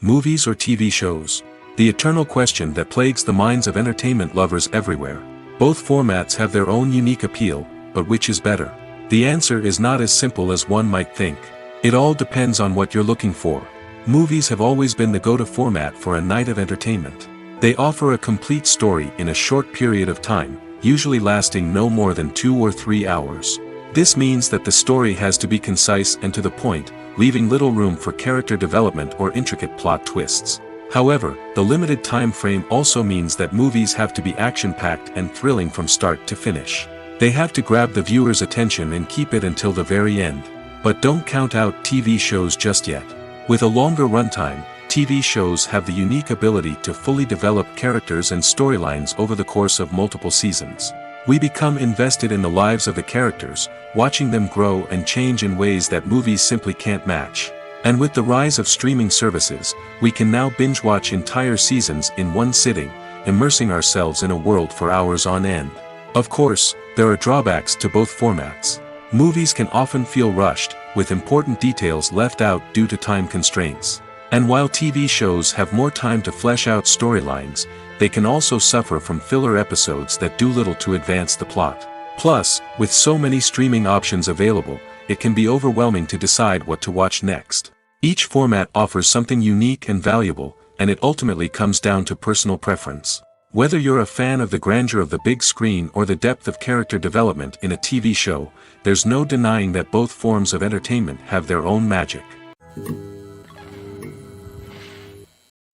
Movies or TV shows? The eternal question that plagues the minds of entertainment lovers everywhere. Both formats have their own unique appeal, but which is better? The answer is not as simple as one might think. It all depends on what you're looking for. Movies have always been the go-to format for a night of entertainment. They offer a complete story in a short period of time, usually lasting no more than 2 or 3 hours. This means that the story has to be concise and to the point, leaving little room for character development or intricate plot twists. However, the limited time frame also means that movies have to be action-packed and thrilling from start to finish. They have to grab the viewer's attention and keep it until the very end. But don't count out TV shows just yet. With a longer runtime, TV shows have the unique ability to fully develop characters and storylines over the course of multiple seasons. We become invested in the lives of the characters, watching them grow and change in ways that movies simply can't match. And with the rise of streaming services, we can now binge-watch entire seasons in one sitting, immersing ourselves in a world for hours on end. Of course, there are drawbacks to both formats. Movies can often feel rushed, with important details left out due to time constraints. And while TV shows have more time to flesh out storylines, they can also suffer from filler episodes that do little to advance the plot. Plus, with so many streaming options available, it can be overwhelming to decide what to watch next. Each format offers something unique and valuable, and it ultimately comes down to personal preference. Whether you're a fan of the grandeur of the big screen or the depth of character development in a TV show, there's no denying that both forms of entertainment have their own magic.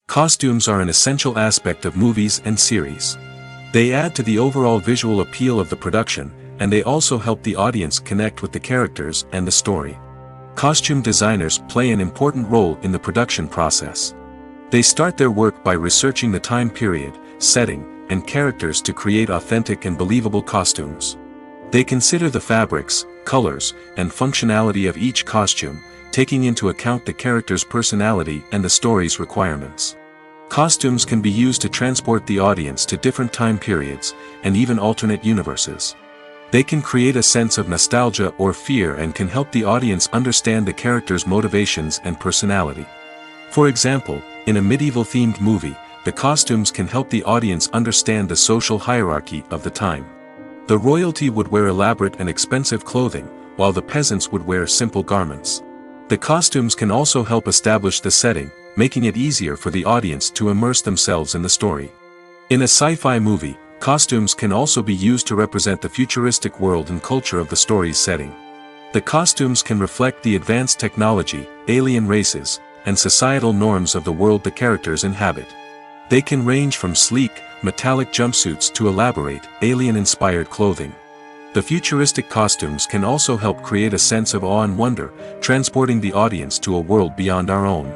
Costumes are an essential aspect of movies and series. They add to the overall visual appeal of the production, and they also help the audience connect with the characters and the story. Costume designers play an important role in the production process. They start their work by researching the time period, setting, and characters to create authentic and believable costumes. They consider the fabrics, colors, and functionality of each costume, taking into account the character's personality and the story's requirements. Costumes can be used to transport the audience to different time periods, and even alternate universes. They can create a sense of nostalgia or fear and can help the audience understand the character's motivations and personality. For example, in a medieval-themed movie, the costumes can help the audience understand the social hierarchy of the time. The royalty would wear elaborate and expensive clothing, while the peasants would wear simple garments. The costumes can also help establish the setting, making it easier for the audience to immerse themselves in the story. In a sci-fi movie, costumes can also be used to represent the futuristic world and culture of the story's setting. The costumes can reflect the advanced technology, alien races, and societal norms of the world the characters inhabit. They can range from sleek, metallic jumpsuits to elaborate, alien-inspired clothing. The futuristic costumes can also help create a sense of awe and wonder, transporting the audience to a world beyond our own.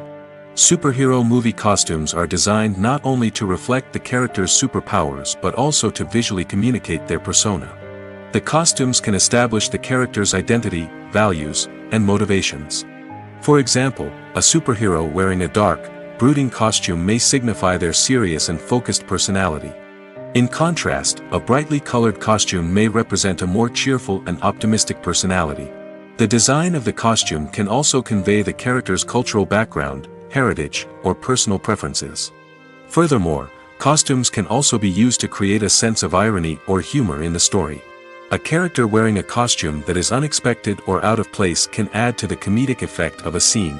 Superhero movie costumes are designed not only to reflect the character's superpowers but also to visually communicate their persona. The costumes can establish the character's identity, values, and motivations. For example, a superhero wearing a dark, brooding costume may signify their serious and focused personality. In contrast, a brightly colored costume may represent a more cheerful and optimistic personality. The design of the costume can also convey the character's cultural background, heritage, or personal preferences. Furthermore, costumes can also be used to create a sense of irony or humor in the story. A character wearing a costume that is unexpected or out of place can add to the comedic effect of a scene.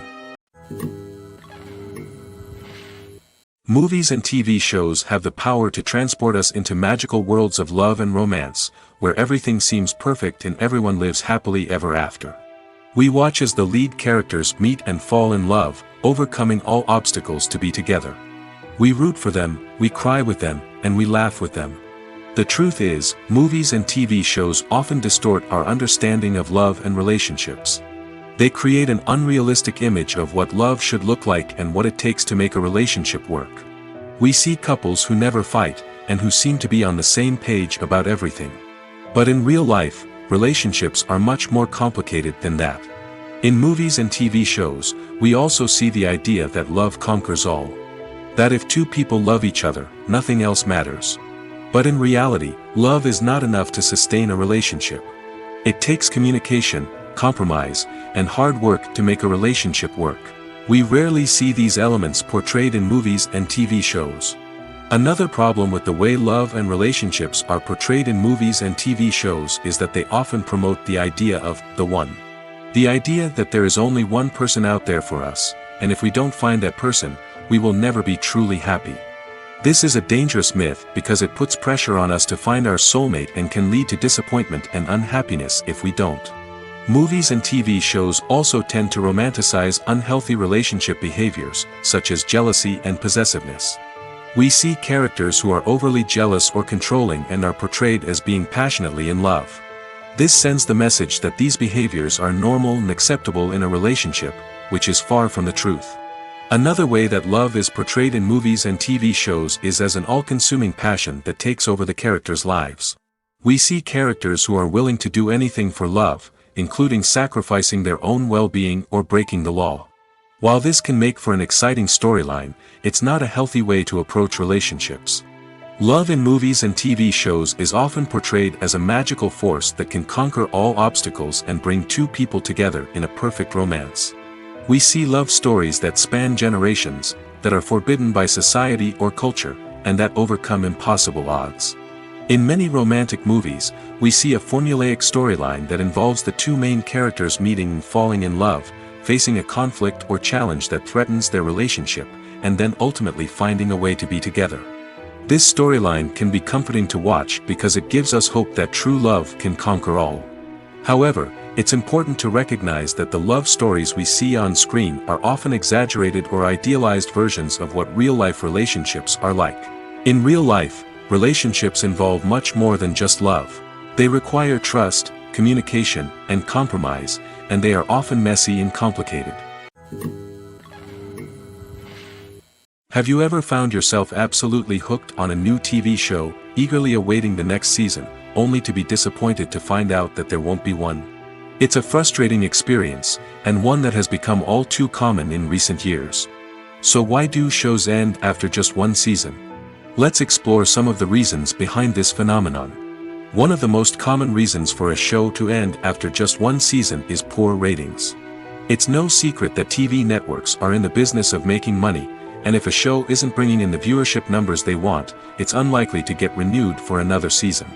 Movies and TV shows have the power to transport us into magical worlds of love and romance, where everything seems perfect and everyone lives happily ever after. We watch as the lead characters meet and fall in love, overcoming all obstacles to be together. We root for them, we cry with them, and we laugh with them. The truth is, movies and TV shows often distort our understanding of love and relationships. They create an unrealistic image of what love should look like and what it takes to make a relationship work. We see couples who never fight, and who seem to be on the same page about everything. But in real life, relationships are much more complicated than that. In movies and TV shows, we also see the idea that love conquers all. That if two people love each other, nothing else matters. But in reality, love is not enough to sustain a relationship. It takes communication, compromise, and hard work to make a relationship work. We rarely see these elements portrayed in movies and TV shows. Another problem with the way love and relationships are portrayed in movies and TV shows is that they often promote the idea of the one. The idea that there is only one person out there for us, and if we don't find that person, we will never be truly happy. This is a dangerous myth because it puts pressure on us to find our soulmate and can lead to disappointment and unhappiness if we don't. Movies and TV shows also tend to romanticize unhealthy relationship behaviors, such as jealousy and possessiveness. We see characters who are overly jealous or controlling and are portrayed as being passionately in love. This sends the message that these behaviors are normal and acceptable in a relationship, which is far from the truth. Another way that love is portrayed in movies and TV shows is as an all-consuming passion that takes over the characters' lives. We see characters who are willing to do anything for love, including sacrificing their own well-being or breaking the law. While this can make for an exciting storyline, it's not a healthy way to approach relationships. Love in movies and TV shows is often portrayed as a magical force that can conquer all obstacles and bring two people together in a perfect romance. We see love stories that span generations, that are forbidden by society or culture, and that overcome impossible odds. In many romantic movies, we see a formulaic storyline that involves the two main characters meeting and falling in love, facing a conflict or challenge that threatens their relationship, and then ultimately finding a way to be together. This storyline can be comforting to watch because it gives us hope that true love can conquer all. However, it's important to recognize that the love stories we see on screen are often exaggerated or idealized versions of what real-life relationships are like. In real life, relationships involve much more than just love. They require trust, communication, and compromise, and they are often messy and complicated. Have you ever found yourself absolutely hooked on a new TV show, eagerly awaiting the next season, only to be disappointed to find out that there won't be one? It's a frustrating experience, and one that has become all too common in recent years. So why do shows end after just one season? Let's explore some of the reasons behind this phenomenon. One of the most common reasons for a show to end after just one season is poor ratings. It's no secret that TV networks are in the business of making money, and if a show isn't bringing in the viewership numbers they want, it's unlikely to get renewed for another season.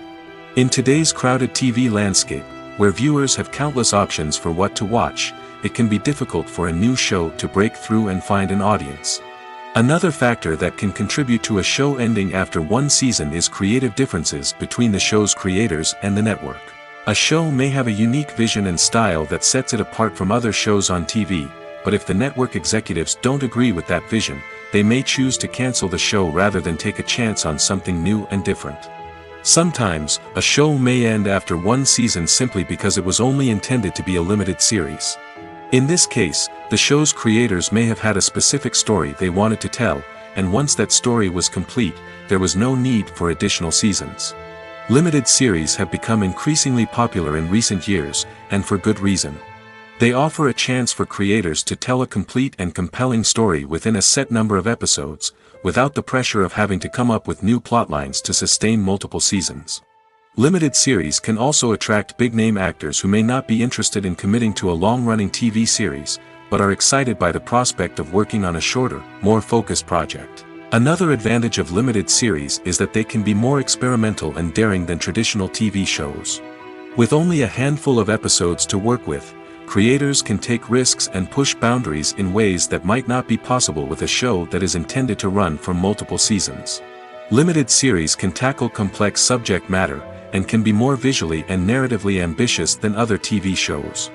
In today's crowded TV landscape, where viewers have countless options for what to watch, it can be difficult for a new show to break through and find an audience. Another factor that can contribute to a show ending after one season is creative differences between the show's creators and the network. A show may have a unique vision and style that sets it apart from other shows on TV, but if the network executives don't agree with that vision, they may choose to cancel the show rather than take a chance on something new and different. Sometimes, a show may end after one season simply because it was only intended to be a limited series. In this case, the show's creators may have had a specific story they wanted to tell, and once that story was complete, there was no need for additional seasons. Limited series have become increasingly popular in recent years, and for good reason. They offer a chance for creators to tell a complete and compelling story within a set number of episodes, without the pressure of having to come up with new plotlines to sustain multiple seasons. Limited series can also attract big-name actors who may not be interested in committing to a long-running TV series, but are excited by the prospect of working on a shorter, more focused project. Another advantage of limited series is that they can be more experimental and daring than traditional TV shows. With only a handful of episodes to work with, creators can take risks and push boundaries in ways that might not be possible with a show that is intended to run for multiple seasons. Limited series can tackle complex subject matter, and can be more visually and narratively ambitious than other TV shows.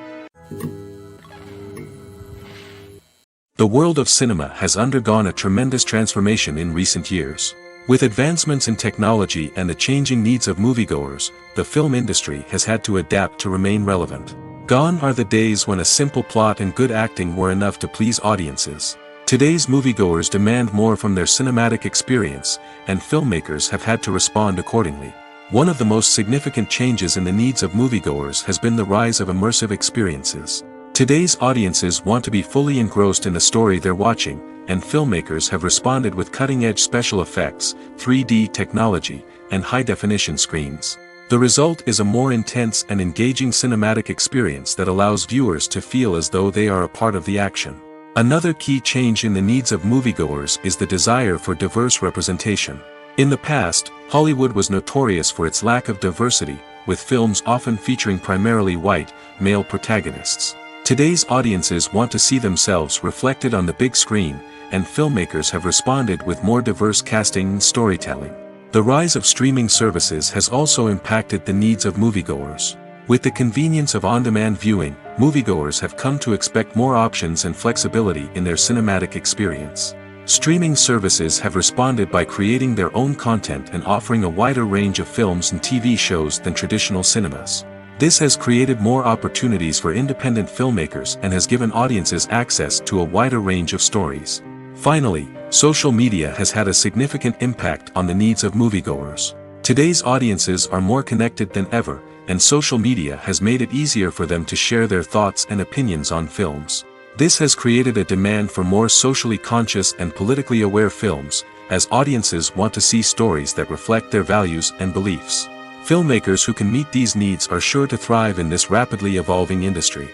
The world of cinema has undergone a tremendous transformation in recent years. With advancements in technology and the changing needs of moviegoers, the film industry has had to adapt to remain relevant. Gone are the days when a simple plot and good acting were enough to please audiences. Today's moviegoers demand more from their cinematic experience, and filmmakers have had to respond accordingly. One of the most significant changes in the needs of moviegoers has been the rise of immersive experiences. Today's audiences want to be fully engrossed in the story they're watching, and filmmakers have responded with cutting-edge special effects, 3D technology, and high-definition screens. The result is a more intense and engaging cinematic experience that allows viewers to feel as though they are a part of the action. Another key change in the needs of moviegoers is the desire for diverse representation. In the past, Hollywood was notorious for its lack of diversity, with films often featuring primarily white, male protagonists. Today's audiences want to see themselves reflected on the big screen, and filmmakers have responded with more diverse casting and storytelling. The rise of streaming services has also impacted the needs of moviegoers. With the convenience of on-demand viewing, moviegoers have come to expect more options and flexibility in their cinematic experience. Streaming services have responded by creating their own content and offering a wider range of films and TV shows than traditional cinemas. This has created more opportunities for independent filmmakers and has given audiences access to a wider range of stories. Finally, social media has had a significant impact on the needs of moviegoers. Today's audiences are more connected than ever, and social media has made it easier for them to share their thoughts and opinions on films. This has created a demand for more socially conscious and politically aware films, as audiences want to see stories that reflect their values and beliefs. Filmmakers who can meet these needs are sure to thrive in this rapidly evolving industry.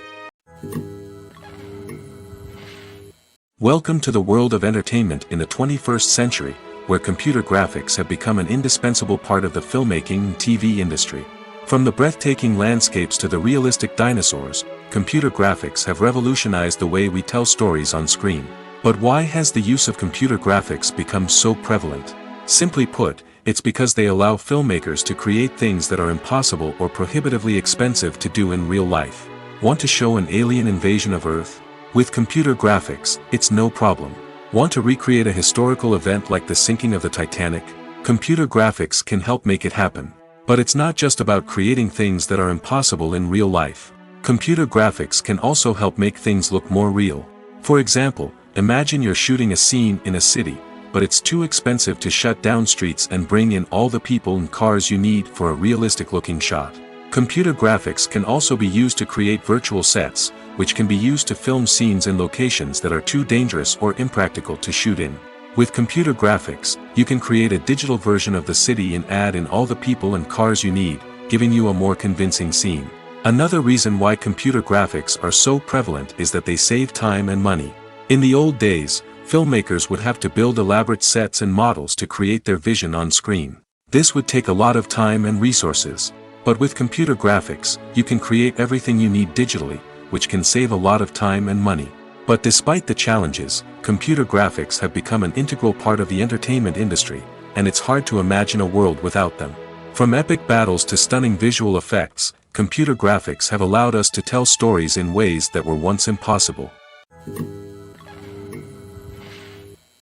Welcome to the world of entertainment in the 21st century, where computer graphics have become an indispensable part of the filmmaking and TV industry. From the breathtaking landscapes to the realistic dinosaurs, computer graphics have revolutionized the way we tell stories on screen. But why has the use of computer graphics become so prevalent? Simply put, it's because they allow filmmakers to create things that are impossible or prohibitively expensive to do in real life. Want to show an alien invasion of Earth? With computer graphics, it's no problem. Want to recreate a historical event like the sinking of the Titanic? Computer graphics can help make it happen. But it's not just about creating things that are impossible in real life. Computer graphics can also help make things look more real. For example, imagine you're shooting a scene in a city, but it's too expensive to shut down streets and bring in all the people and cars you need for a realistic-looking shot. Computer graphics can also be used to create virtual sets, which can be used to film scenes in locations that are too dangerous or impractical to shoot in. With computer graphics, you can create a digital version of the city and add in all the people and cars you need, giving you a more convincing scene. Another reason why computer graphics are so prevalent is that they save time and money. In the old days, filmmakers would have to build elaborate sets and models to create their vision on screen. This would take a lot of time and resources. But with computer graphics, you can create everything you need digitally, which can save a lot of time and money. But despite the challenges, computer graphics have become an integral part of the entertainment industry, and it's hard to imagine a world without them. From epic battles to stunning visual effects, computer graphics have allowed us to tell stories in ways that were once impossible.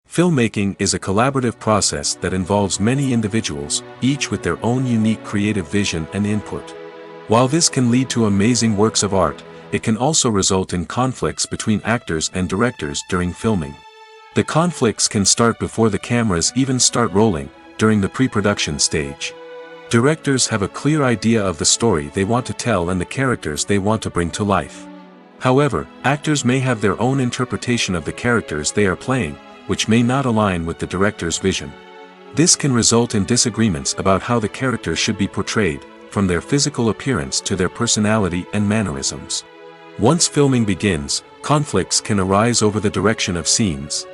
Filmmaking is a collaborative process that involves many individuals, each with their own unique creative vision and input. While this can lead to amazing works of art, it can also result in conflicts between actors and directors during filming. The conflicts can start before the cameras even start rolling, during the pre-production stage. Directors have a clear idea of the story they want to tell and the characters they want to bring to life. However, actors may have their own interpretation of the characters they are playing, which may not align with the director's vision. This can result in disagreements about how the characters should be portrayed, from their physical appearance to their personality and mannerisms. Once filming begins, conflicts can arise over the direction of scenes.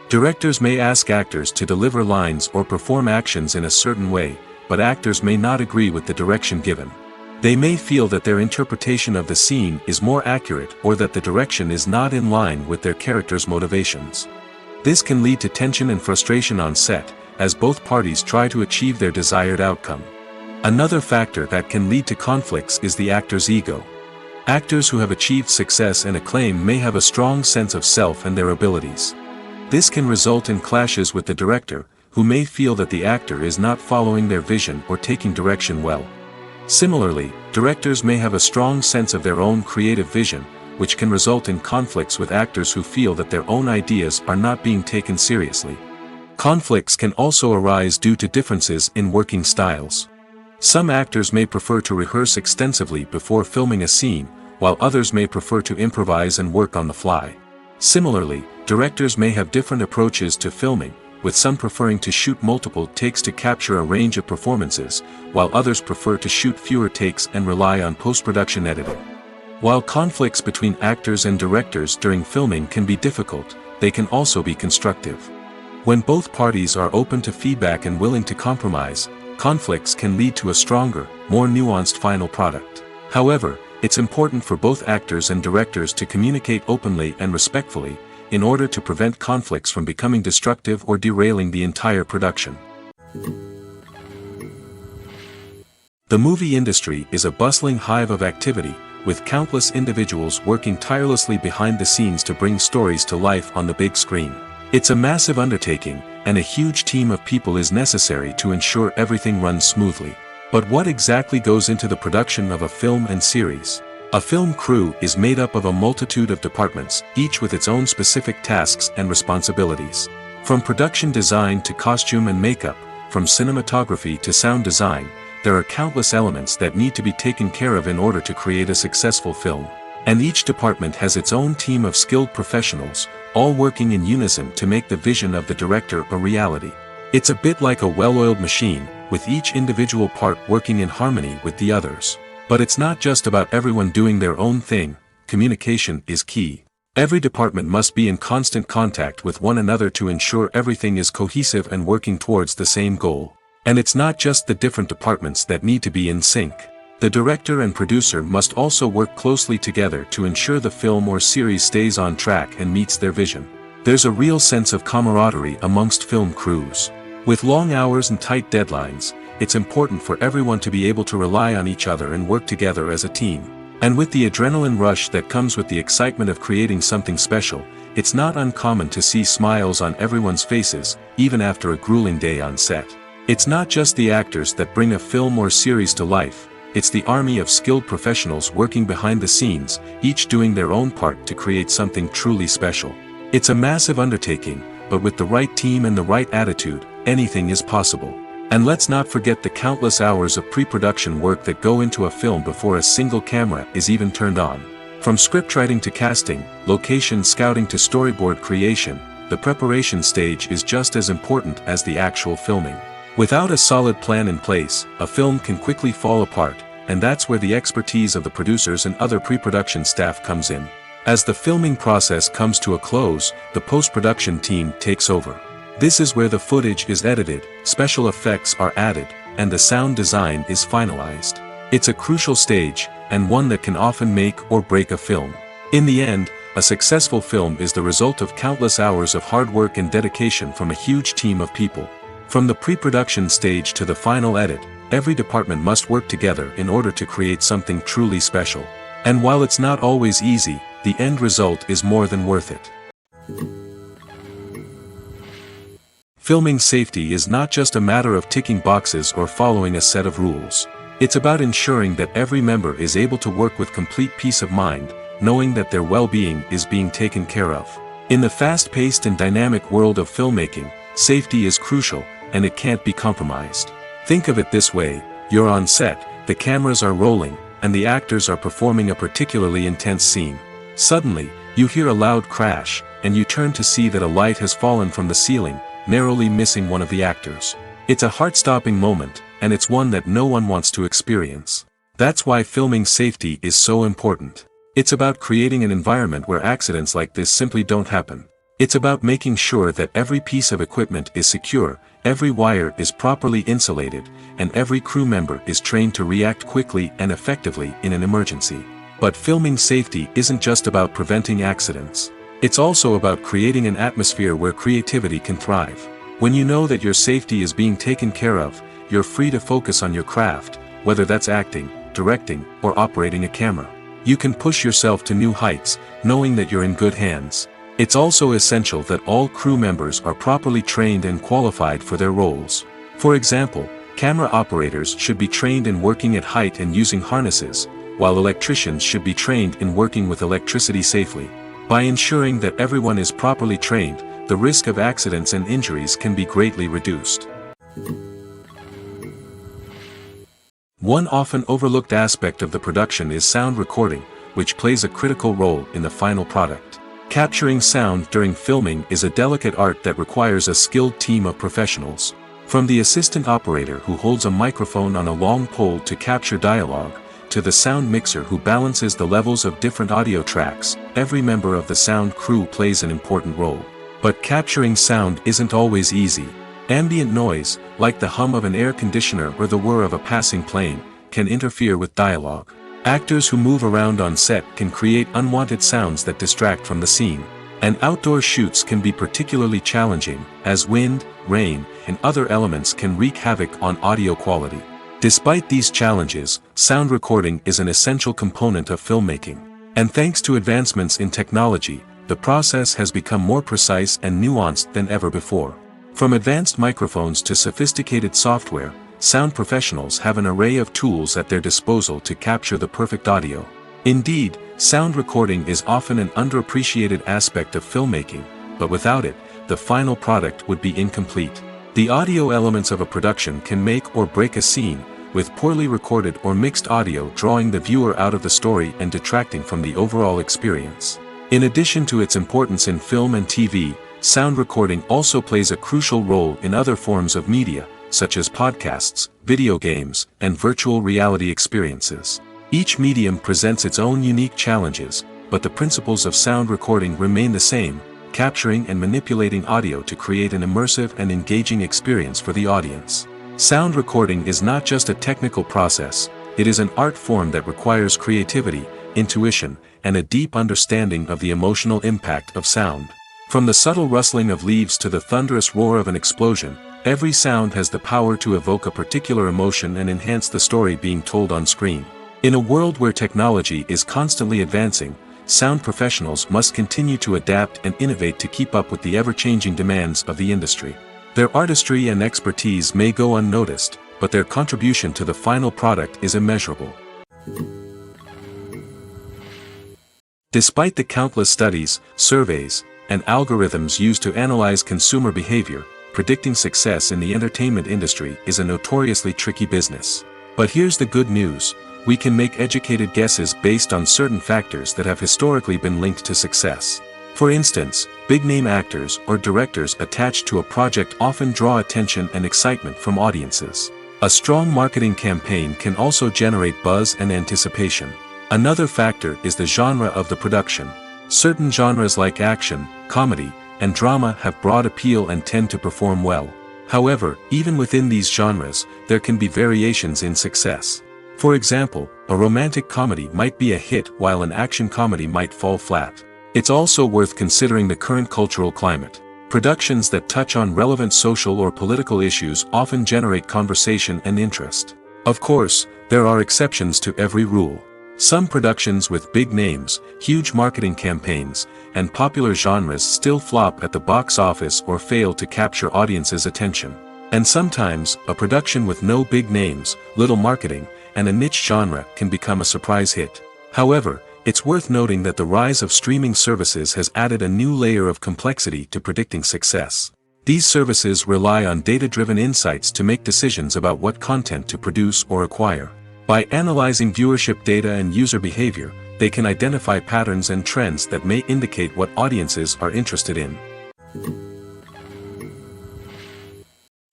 Directors may ask actors to deliver lines or perform actions in a certain way, but actors may not agree with the direction given. They may feel that their interpretation of the scene is more accurate or that the direction is not in line with their character's motivations. This can lead to tension and frustration on set, as both parties try to achieve their desired outcome. Another factor that can lead to conflicts is the actor's ego. Actors who have achieved success and acclaim may have a strong sense of self and their abilities. This can result in clashes with the director, who may feel that the actor is not following their vision or taking direction well. Similarly, directors may have a strong sense of their own creative vision, which can result in conflicts with actors who feel that their own ideas are not being taken seriously. Conflicts can also arise due to differences in working styles. Some actors may prefer to rehearse extensively before filming a scene, while others may prefer to improvise and work on the fly. Similarly, directors may have different approaches to filming, with some preferring to shoot multiple takes to capture a range of performances, while others prefer to shoot fewer takes and rely on post-production editing. While conflicts between actors and directors during filming can be difficult, they can also be constructive. When both parties are open to feedback and willing to compromise, conflicts can lead to a stronger, more nuanced final product. However, it's important for both actors and directors to communicate openly and respectfully, in order to prevent conflicts from becoming destructive or derailing the entire production. The movie industry is a bustling hive of activity, with countless individuals working tirelessly behind the scenes to bring stories to life on the big screen. It's a massive undertaking, and a huge team of people is necessary to ensure everything runs smoothly. But what exactly goes into the production of a film and series? A film crew is made up of a multitude of departments, each with its own specific tasks and responsibilities. From production design to costume and makeup, from cinematography to sound design, there are countless elements that need to be taken care of in order to create a successful film. And each department has its own team of skilled professionals, all working in unison to make the vision of the director a reality. It's a bit like a well-oiled machine, with each individual part working in harmony with the others. But it's not just about everyone doing their own thing. Communication is key. Every department must be in constant contact with one another to ensure everything is cohesive and working towards the same goal. And it's not just the different departments that need to be in sync. The director and producer must also work closely together to ensure the film or series stays on track and meets their vision. There's a real sense of camaraderie amongst film crews. With long hours and tight deadlines, it's important for everyone to be able to rely on each other and work together as a team. And with the adrenaline rush that comes with the excitement of creating something special, it's not uncommon to see smiles on everyone's faces, even after a grueling day on set. It's not just the actors that bring a film or series to life. It's the army of skilled professionals working behind the scenes, each doing their own part to create something truly special. It's a massive undertaking, but with the right team and the right attitude, anything is possible. And let's not forget the countless hours of pre-production work that go into a film before a single camera is even turned on. From scriptwriting to casting, location scouting to storyboard creation, the preparation stage is just as important as the actual filming. Without a solid plan in place, a film can quickly fall apart, and that's where the expertise of the producers and other pre-production staff comes in. As the filming process comes to a close, the post-production team takes over. This is where the footage is edited, special effects are added, and the sound design is finalized. It's a crucial stage, and one that can often make or break a film. In the end, a successful film is the result of countless hours of hard work and dedication from a huge team of people. From the pre-production stage to the final edit, every department must work together in order to create something truly special. And while it's not always easy, the end result is more than worth it. Filming safety is not just a matter of ticking boxes or following a set of rules. It's about ensuring that every member is able to work with complete peace of mind, knowing that their well-being is being taken care of. In the fast-paced and dynamic world of filmmaking, safety is crucial, and it can't be compromised. Think of it this way: you're on set, the cameras are rolling, and the actors are performing a particularly intense scene. Suddenly, you hear a loud crash, and you turn to see that a light has fallen from the ceiling, narrowly missing one of the actors. It's a heart-stopping moment, and it's one that no one wants to experience. That's why filming safety is so important. It's about creating an environment where accidents like this simply don't happen. It's about making sure that every piece of equipment is secure, every wire is properly insulated, and every crew member is trained to react quickly and effectively in an emergency. But filming safety isn't just about preventing accidents. It's also about creating an atmosphere where creativity can thrive. When you know that your safety is being taken care of, you're free to focus on your craft, whether that's acting, directing, or operating a camera. You can push yourself to new heights, knowing that you're in good hands. It's also essential that all crew members are properly trained and qualified for their roles. For example, camera operators should be trained in working at height and using harnesses, while electricians should be trained in working with electricity safely. By ensuring that everyone is properly trained, the risk of accidents and injuries can be greatly reduced. One often overlooked aspect of the production is sound recording, which plays a critical role in the final product. Capturing sound during filming is a delicate art that requires a skilled team of professionals. From the assistant operator who holds a microphone on a long pole to capture dialogue, to the sound mixer who balances the levels of different audio tracks, every member of the sound crew plays an important role. But capturing sound isn't always easy. Ambient noise, like the hum of an air conditioner or the whir of a passing plane, can interfere with dialogue. Actors who move around on set can create unwanted sounds that distract from the scene. And outdoor shoots can be particularly challenging, as wind, rain, and other elements can wreak havoc on audio quality. Despite these challenges, sound recording is an essential component of filmmaking. And thanks to advancements in technology, the process has become more precise and nuanced than ever before. From advanced microphones to sophisticated software, sound professionals have an array of tools at their disposal to capture the perfect audio. Indeed, sound recording is often an underappreciated aspect of filmmaking, but without it, the final product would be incomplete. The audio elements of a production can make or break a scene, with poorly recorded or mixed audio drawing the viewer out of the story and detracting from the overall experience. In addition to its importance in film and TV, sound recording also plays a crucial role in other forms of media, such as podcasts, video games, and virtual reality experiences. Each medium presents its own unique challenges, but the principles of sound recording remain the same, capturing and manipulating audio to create an immersive and engaging experience for the audience. Sound recording is not just a technical process, it is an art form that requires creativity, intuition, and a deep understanding of the emotional impact of sound. From the subtle rustling of leaves to the thunderous roar of an explosion, every sound has the power to evoke a particular emotion and enhance the story being told on screen. In a world where technology is constantly advancing, sound professionals must continue to adapt and innovate to keep up with the ever-changing demands of the industry. Their artistry and expertise may go unnoticed, but their contribution to the final product is immeasurable. Despite the countless studies, surveys, and algorithms used to analyze consumer behavior, predicting success in the entertainment industry is a notoriously tricky business. But here's the good news: we can make educated guesses based on certain factors that have historically been linked to success. For instance, big-name actors or directors attached to a project often draw attention and excitement from audiences. A strong marketing campaign can also generate buzz and anticipation. Another factor is the genre of the production. Certain genres like action, comedy, and drama have broad appeal and tend to perform well. However, even within these genres, there can be variations in success. For example, a romantic comedy might be a hit while an action comedy might fall flat. It's also worth considering the current cultural climate. Productions that touch on relevant social or political issues often generate conversation and interest. Of course, there are exceptions to every rule. Some productions with big names, huge marketing campaigns, and popular genres still flop at the box office or fail to capture audiences' attention. And sometimes, a production with no big names, little marketing, and a niche genre can become a surprise hit. However, it's worth noting that the rise of streaming services has added a new layer of complexity to predicting success. These services rely on data-driven insights to make decisions about what content to produce or acquire. By analyzing viewership data and user behavior, they can identify patterns and trends that may indicate what audiences are interested in.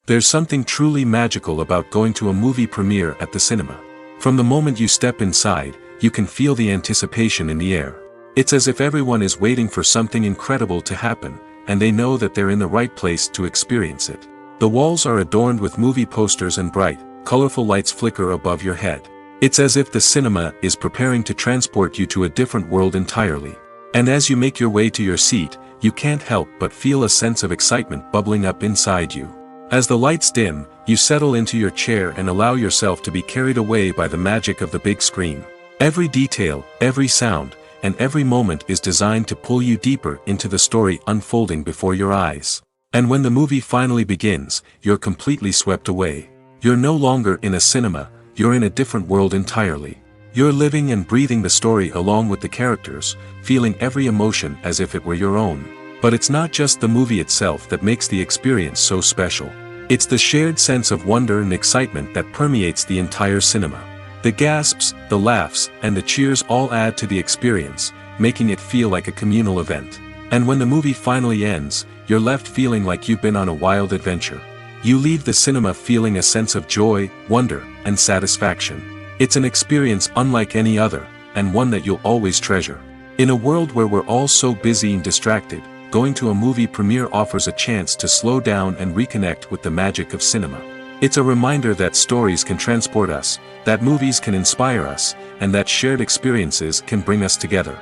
There's something truly magical about going to a movie premiere at the cinema. From the moment you step inside, you can feel the anticipation in the air. It's as if everyone is waiting for something incredible to happen, and they know that they're in the right place to experience it. The walls are adorned with movie posters and bright, colorful lights flicker above your head. It's as if the cinema is preparing to transport you to a different world entirely. And as you make your way to your seat, you can't help but feel a sense of excitement bubbling up inside you. As the lights dim, you settle into your chair and allow yourself to be carried away by the magic of the big screen. Every detail, every sound, and every moment is designed to pull you deeper into the story unfolding before your eyes. And when the movie finally begins, you're completely swept away. You're no longer in a cinema, you're in a different world entirely. You're living and breathing the story along with the characters, feeling every emotion as if it were your own. But it's not just the movie itself that makes the experience so special. It's the shared sense of wonder and excitement that permeates the entire cinema. The gasps, the laughs, and the cheers all add to the experience, making it feel like a communal event. And when the movie finally ends, you're left feeling like you've been on a wild adventure. You leave the cinema feeling a sense of joy, wonder, and satisfaction. It's an experience unlike any other, and one that you'll always treasure. In a world where we're all so busy and distracted, going to a movie premiere offers a chance to slow down and reconnect with the magic of cinema. It's a reminder that stories can transport us, that movies can inspire us, and that shared experiences can bring us together.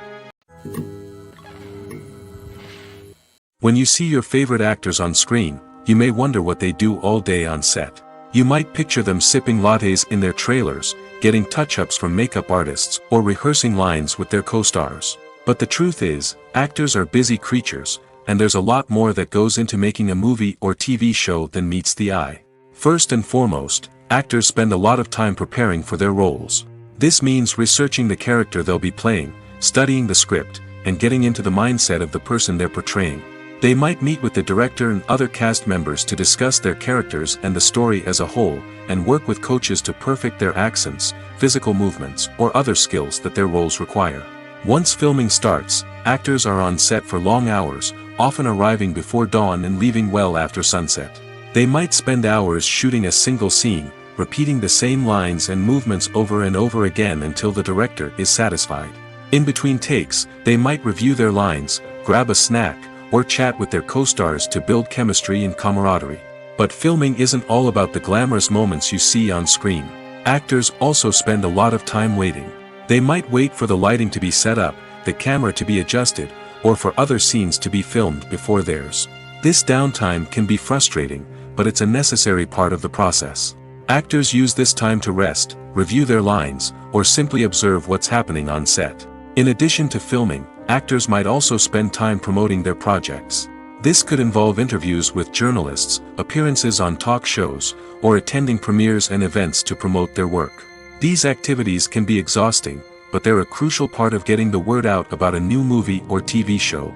When you see your favorite actors on screen, you may wonder what they do all day on set. You might picture them sipping lattes in their trailers, getting touch-ups from makeup artists, or rehearsing lines with their co-stars. But the truth is, actors are busy creatures, and there's a lot more that goes into making a movie or TV show than meets the eye. First and foremost, actors spend a lot of time preparing for their roles. This means researching the character they'll be playing, studying the script, and getting into the mindset of the person they're portraying. They might meet with the director and other cast members to discuss their characters and the story as a whole, and work with coaches to perfect their accents, physical movements, or other skills that their roles require. Once filming starts, actors are on set for long hours, often arriving before dawn and leaving well after sunset. They might spend hours shooting a single scene, repeating the same lines and movements over and over again until the director is satisfied. In between takes, they might review their lines, grab a snack, or chat with their co-stars to build chemistry and camaraderie. But filming isn't all about the glamorous moments you see on screen. Actors also spend a lot of time waiting. They might wait for the lighting to be set up, the camera to be adjusted, or for other scenes to be filmed before theirs. This downtime can be frustrating, but it's a necessary part of the process. Actors use this time to rest, review their lines, or simply observe what's happening on set. In addition to filming, actors might also spend time promoting their projects. This could involve interviews with journalists, appearances on talk shows, or attending premieres and events to promote their work. These activities can be exhausting, but they're a crucial part of getting the word out about a new movie or TV show.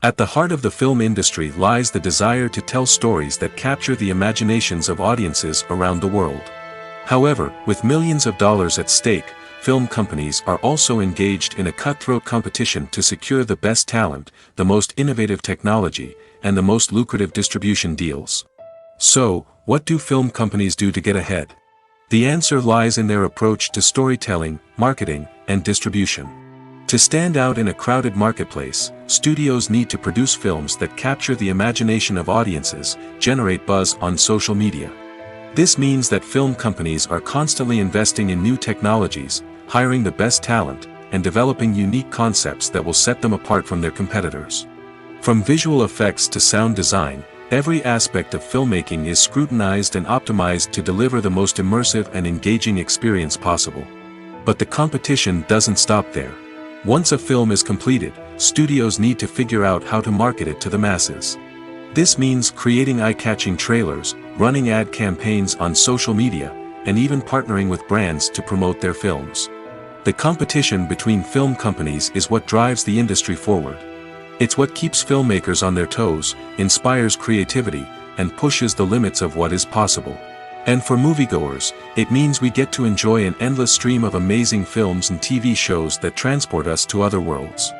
At the heart of the film industry lies the desire to tell stories that capture the imaginations of audiences around the world. However, with millions of dollars at stake, film companies are also engaged in a cutthroat competition to secure the best talent, the most innovative technology, and the most lucrative distribution deals. So, what do film companies do to get ahead? The answer lies in their approach to storytelling, marketing, and distribution. To stand out in a crowded marketplace, studios need to produce films that capture the imagination of audiences, generate buzz on social media. This means that film companies are constantly investing in new technologies, hiring the best talent, and developing unique concepts that will set them apart from their competitors. From visual effects to sound design, every aspect of filmmaking is scrutinized and optimized to deliver the most immersive and engaging experience possible. But the competition doesn't stop there. Once a film is completed, studios need to figure out how to market it to the masses. This means creating eye-catching trailers, running ad campaigns on social media, and even partnering with brands to promote their films. The competition between film companies is what drives the industry forward. It's what keeps filmmakers on their toes, inspires creativity, and pushes the limits of what is possible. And for moviegoers, it means we get to enjoy an endless stream of amazing films and TV shows that transport us to other worlds.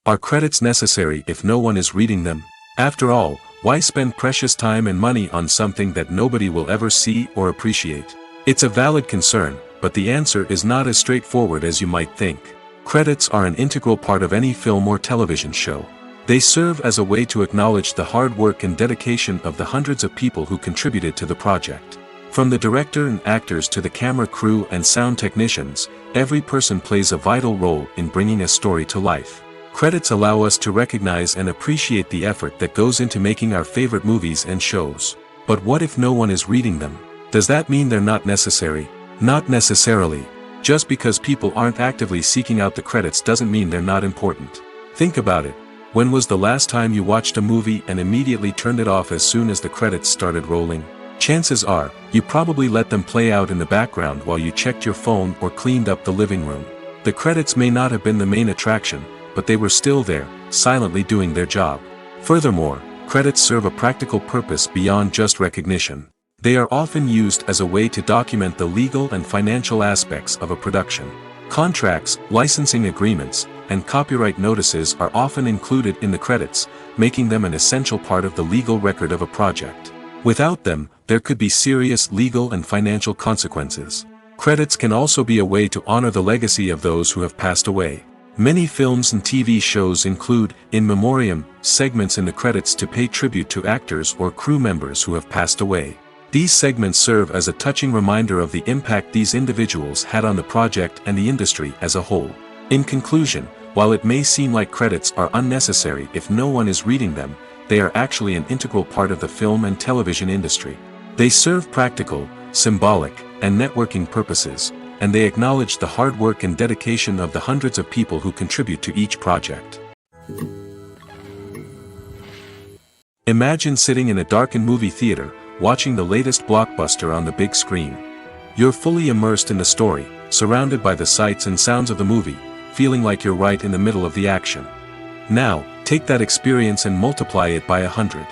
Are credits necessary if no one is reading them? After all, why spend precious time and money on something that nobody will ever see or appreciate? It's a valid concern, but the answer is not as straightforward as you might think. Credits are an integral part of any film or television show. They serve as a way to acknowledge the hard work and dedication of the hundreds of people who contributed to the project. From the director and actors to the camera crew and sound technicians, every person plays a vital role in bringing a story to life. Credits allow us to recognize and appreciate the effort that goes into making our favorite movies and shows. But what if no one is reading them? Does that mean they're not necessary? Not necessarily. Just because people aren't actively seeking out the credits doesn't mean they're not important. Think about it. When was the last time you watched a movie and immediately turned it off as soon as the credits started rolling? Chances are, you probably let them play out in the background while you checked your phone or cleaned up the living room. The credits may not have been the main attraction, but they were still there, silently doing their job. Furthermore, credits serve a practical purpose beyond just recognition. They are often used as a way to document the legal and financial aspects of a production. Contracts, licensing agreements, and copyright notices are often included in the credits, making them an essential part of the legal record of a project. Without them, there could be serious legal and financial consequences. Credits can also be a way to honor the legacy of those who have passed away. Many films and TV shows include, in memoriam, segments in the credits to pay tribute to actors or crew members who have passed away. These segments serve as a touching reminder of the impact these individuals had on the project and the industry as a whole. In conclusion, while it may seem like credits are unnecessary if no one is reading them, they are actually an integral part of the film and television industry. They serve practical, symbolic, and networking purposes, and they acknowledge the hard work and dedication of the hundreds of people who contribute to each project. Imagine sitting in a darkened movie theater, watching the latest blockbuster on the big screen. You're fully immersed in the story, surrounded by the sights and sounds of the movie, feeling like you're right in the middle of the action. Now, take that experience and multiply it by 100.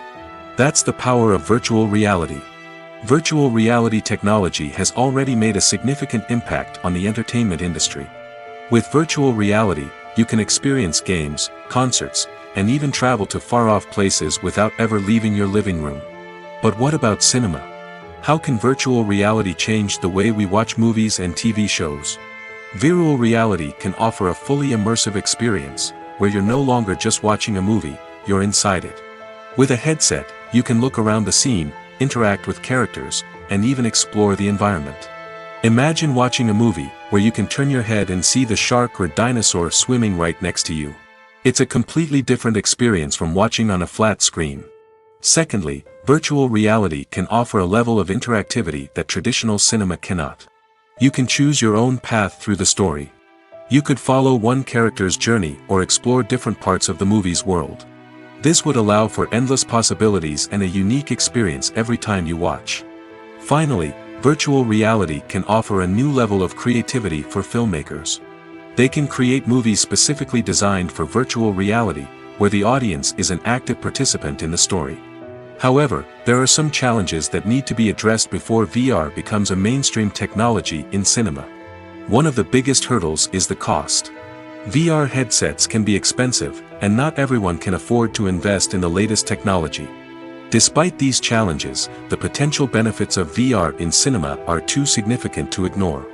That's the power of virtual reality. Virtual reality technology has already made a significant impact on the entertainment industry. With virtual reality, you can experience games, concerts, and even travel to far-off places without ever leaving your living room. But what about cinema? How can virtual reality change the way we watch movies and TV shows? Virtual reality can offer a fully immersive experience, where you're no longer just watching a movie, you're inside it. With a headset, you can look around the scene, interact with characters, and even explore the environment. Imagine watching a movie, where you can turn your head and see the shark or dinosaur swimming right next to you. It's a completely different experience from watching on a flat screen. Secondly, virtual reality can offer a level of interactivity that traditional cinema cannot. You can choose your own path through the story. You could follow one character's journey or explore different parts of the movie's world. This would allow for endless possibilities and a unique experience every time you watch. Finally, virtual reality can offer a new level of creativity for filmmakers. They can create movies specifically designed for virtual reality, where the audience is an active participant in the story. However, there are some challenges that need to be addressed before VR becomes a mainstream technology in cinema. One of the biggest hurdles is the cost. VR headsets can be expensive, and not everyone can afford to invest in the latest technology. Despite these challenges, the potential benefits of VR in cinema are too significant to ignore.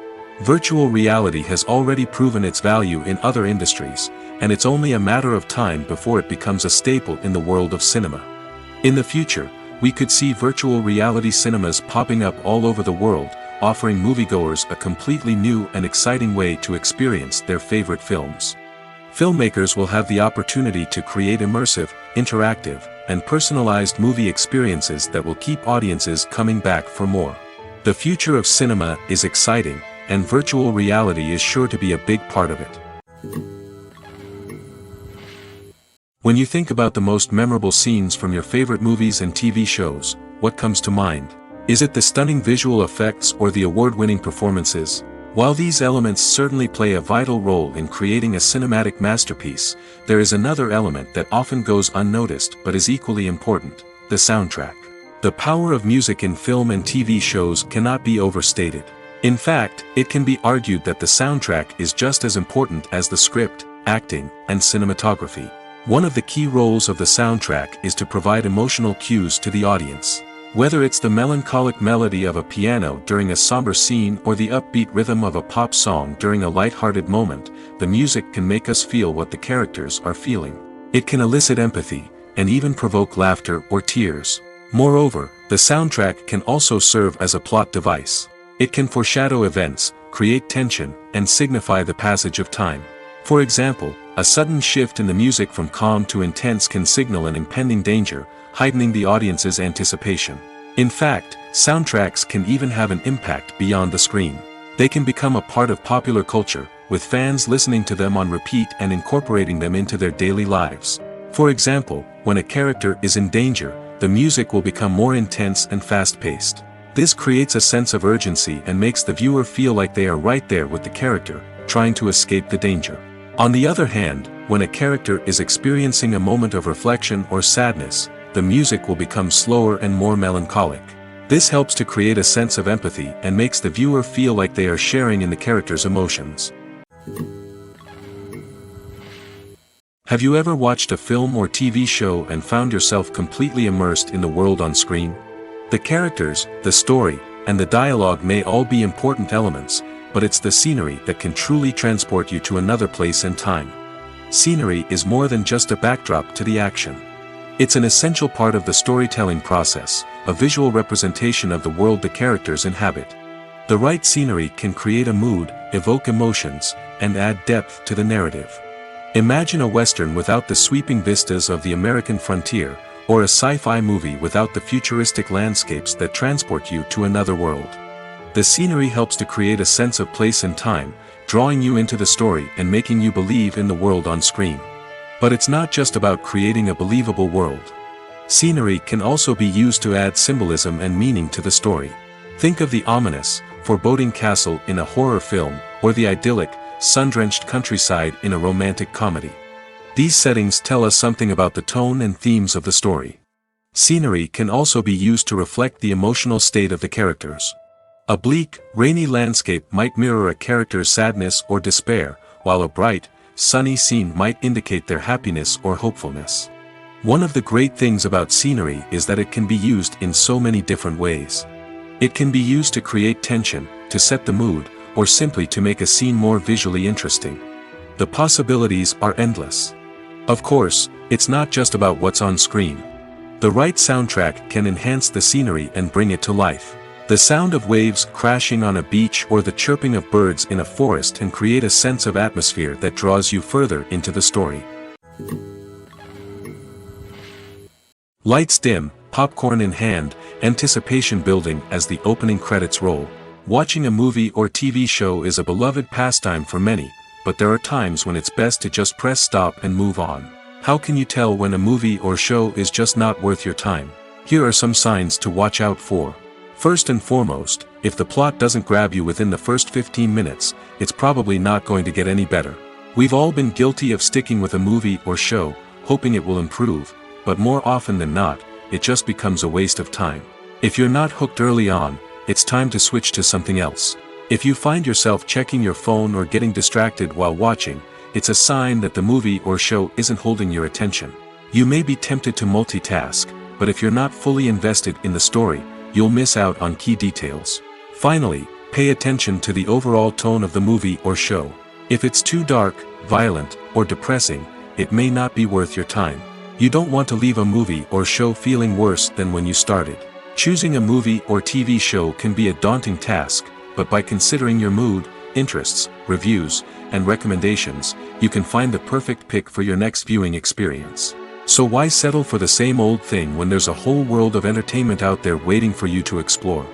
Virtual reality has already proven its value in other industries, and it's only a matter of time before it becomes a staple in the world of cinema. In the future, we could see virtual reality cinemas popping up all over the world, offering moviegoers a completely new and exciting way to experience their favorite films. Filmmakers will have the opportunity to create immersive, interactive, and personalized movie experiences that will keep audiences coming back for more. The future of cinema is exciting, and virtual reality is sure to be a big part of it. When you think about the most memorable scenes from your favorite movies and TV shows, what comes to mind? Is it the stunning visual effects or the award-winning performances? While these elements certainly play a vital role in creating a cinematic masterpiece, there is another element that often goes unnoticed but is equally important: the soundtrack. The power of music in film and TV shows cannot be overstated. In fact, it can be argued that the soundtrack is just as important as the script, acting, and cinematography. One of the key roles of the soundtrack is to provide emotional cues to the audience. Whether it's the melancholic melody of a piano during a somber scene or the upbeat rhythm of a pop song during a light-hearted moment, the music can make us feel what the characters are feeling. It can elicit empathy, and even provoke laughter or tears. Moreover, the soundtrack can also serve as a plot device. It can foreshadow events, create tension, and signify the passage of time. For example, a sudden shift in the music from calm to intense can signal an impending danger, heightening the audience's anticipation. In fact, soundtracks can even have an impact beyond the screen. They can become a part of popular culture, with fans listening to them on repeat and incorporating them into their daily lives. For example, when a character is in danger, the music will become more intense and fast-paced. This creates a sense of urgency and makes the viewer feel like they are right there with the character, trying to escape the danger. On the other hand, when a character is experiencing a moment of reflection or sadness, the music will become slower and more melancholic. This helps to create a sense of empathy and makes the viewer feel like they are sharing in the character's emotions. Have you ever watched a film or TV show and found yourself completely immersed in the world on screen? The characters, the story, and the dialogue may all be important elements, but it's the scenery that can truly transport you to another place and time. Scenery is more than just a backdrop to the action. It's an essential part of the storytelling process, a visual representation of the world the characters inhabit. The right scenery can create a mood, evoke emotions, and add depth to the narrative. Imagine a Western without the sweeping vistas of the American frontier, or a sci-fi movie without the futuristic landscapes that transport you to another world. The scenery helps to create a sense of place and time, drawing you into the story and making you believe in the world on screen. But it's not just about creating a believable world. Scenery can also be used to add symbolism and meaning to the story. Think of the ominous, foreboding castle in a horror film, or the idyllic, sun-drenched countryside in a romantic comedy. These settings tell us something about the tone and themes of the story. Scenery can also be used to reflect the emotional state of the characters. A bleak, rainy landscape might mirror a character's sadness or despair, while a bright, sunny scene might indicate their happiness or hopefulness. One of the great things about scenery is that it can be used in so many different ways. It can be used to create tension, to set the mood, or simply to make a scene more visually interesting. The possibilities are endless. Of course, it's not just about what's on screen. The right soundtrack can enhance the scenery and bring it to life. The sound of waves crashing on a beach or the chirping of birds in a forest can create a sense of atmosphere that draws you further into the story. Lights dim, popcorn in hand, anticipation building as the opening credits roll. Watching a movie or TV show is a beloved pastime for many, but there are times when it's best to just press stop and move on. How can you tell when a movie or show is just not worth your time? Here are some signs to watch out for. First and foremost, if the plot doesn't grab you within the first 15 minutes, it's probably not going to get any better. We've all been guilty of sticking with a movie or show, hoping it will improve, but more often than not, it just becomes a waste of time. If you're not hooked early on, it's time to switch to something else. If you find yourself checking your phone or getting distracted while watching, it's a sign that the movie or show isn't holding your attention. You may be tempted to multitask, but if you're not fully invested in the story, you'll miss out on key details. Finally, pay attention to the overall tone of the movie or show. If it's too dark, violent, or depressing, it may not be worth your time. You don't want to leave a movie or show feeling worse than when you started. Choosing a movie or TV show can be a daunting task, but by considering your mood, interests, reviews, and recommendations, you can find the perfect pick for your next viewing experience. So why settle for the same old thing when there's a whole world of entertainment out there waiting for you to explore?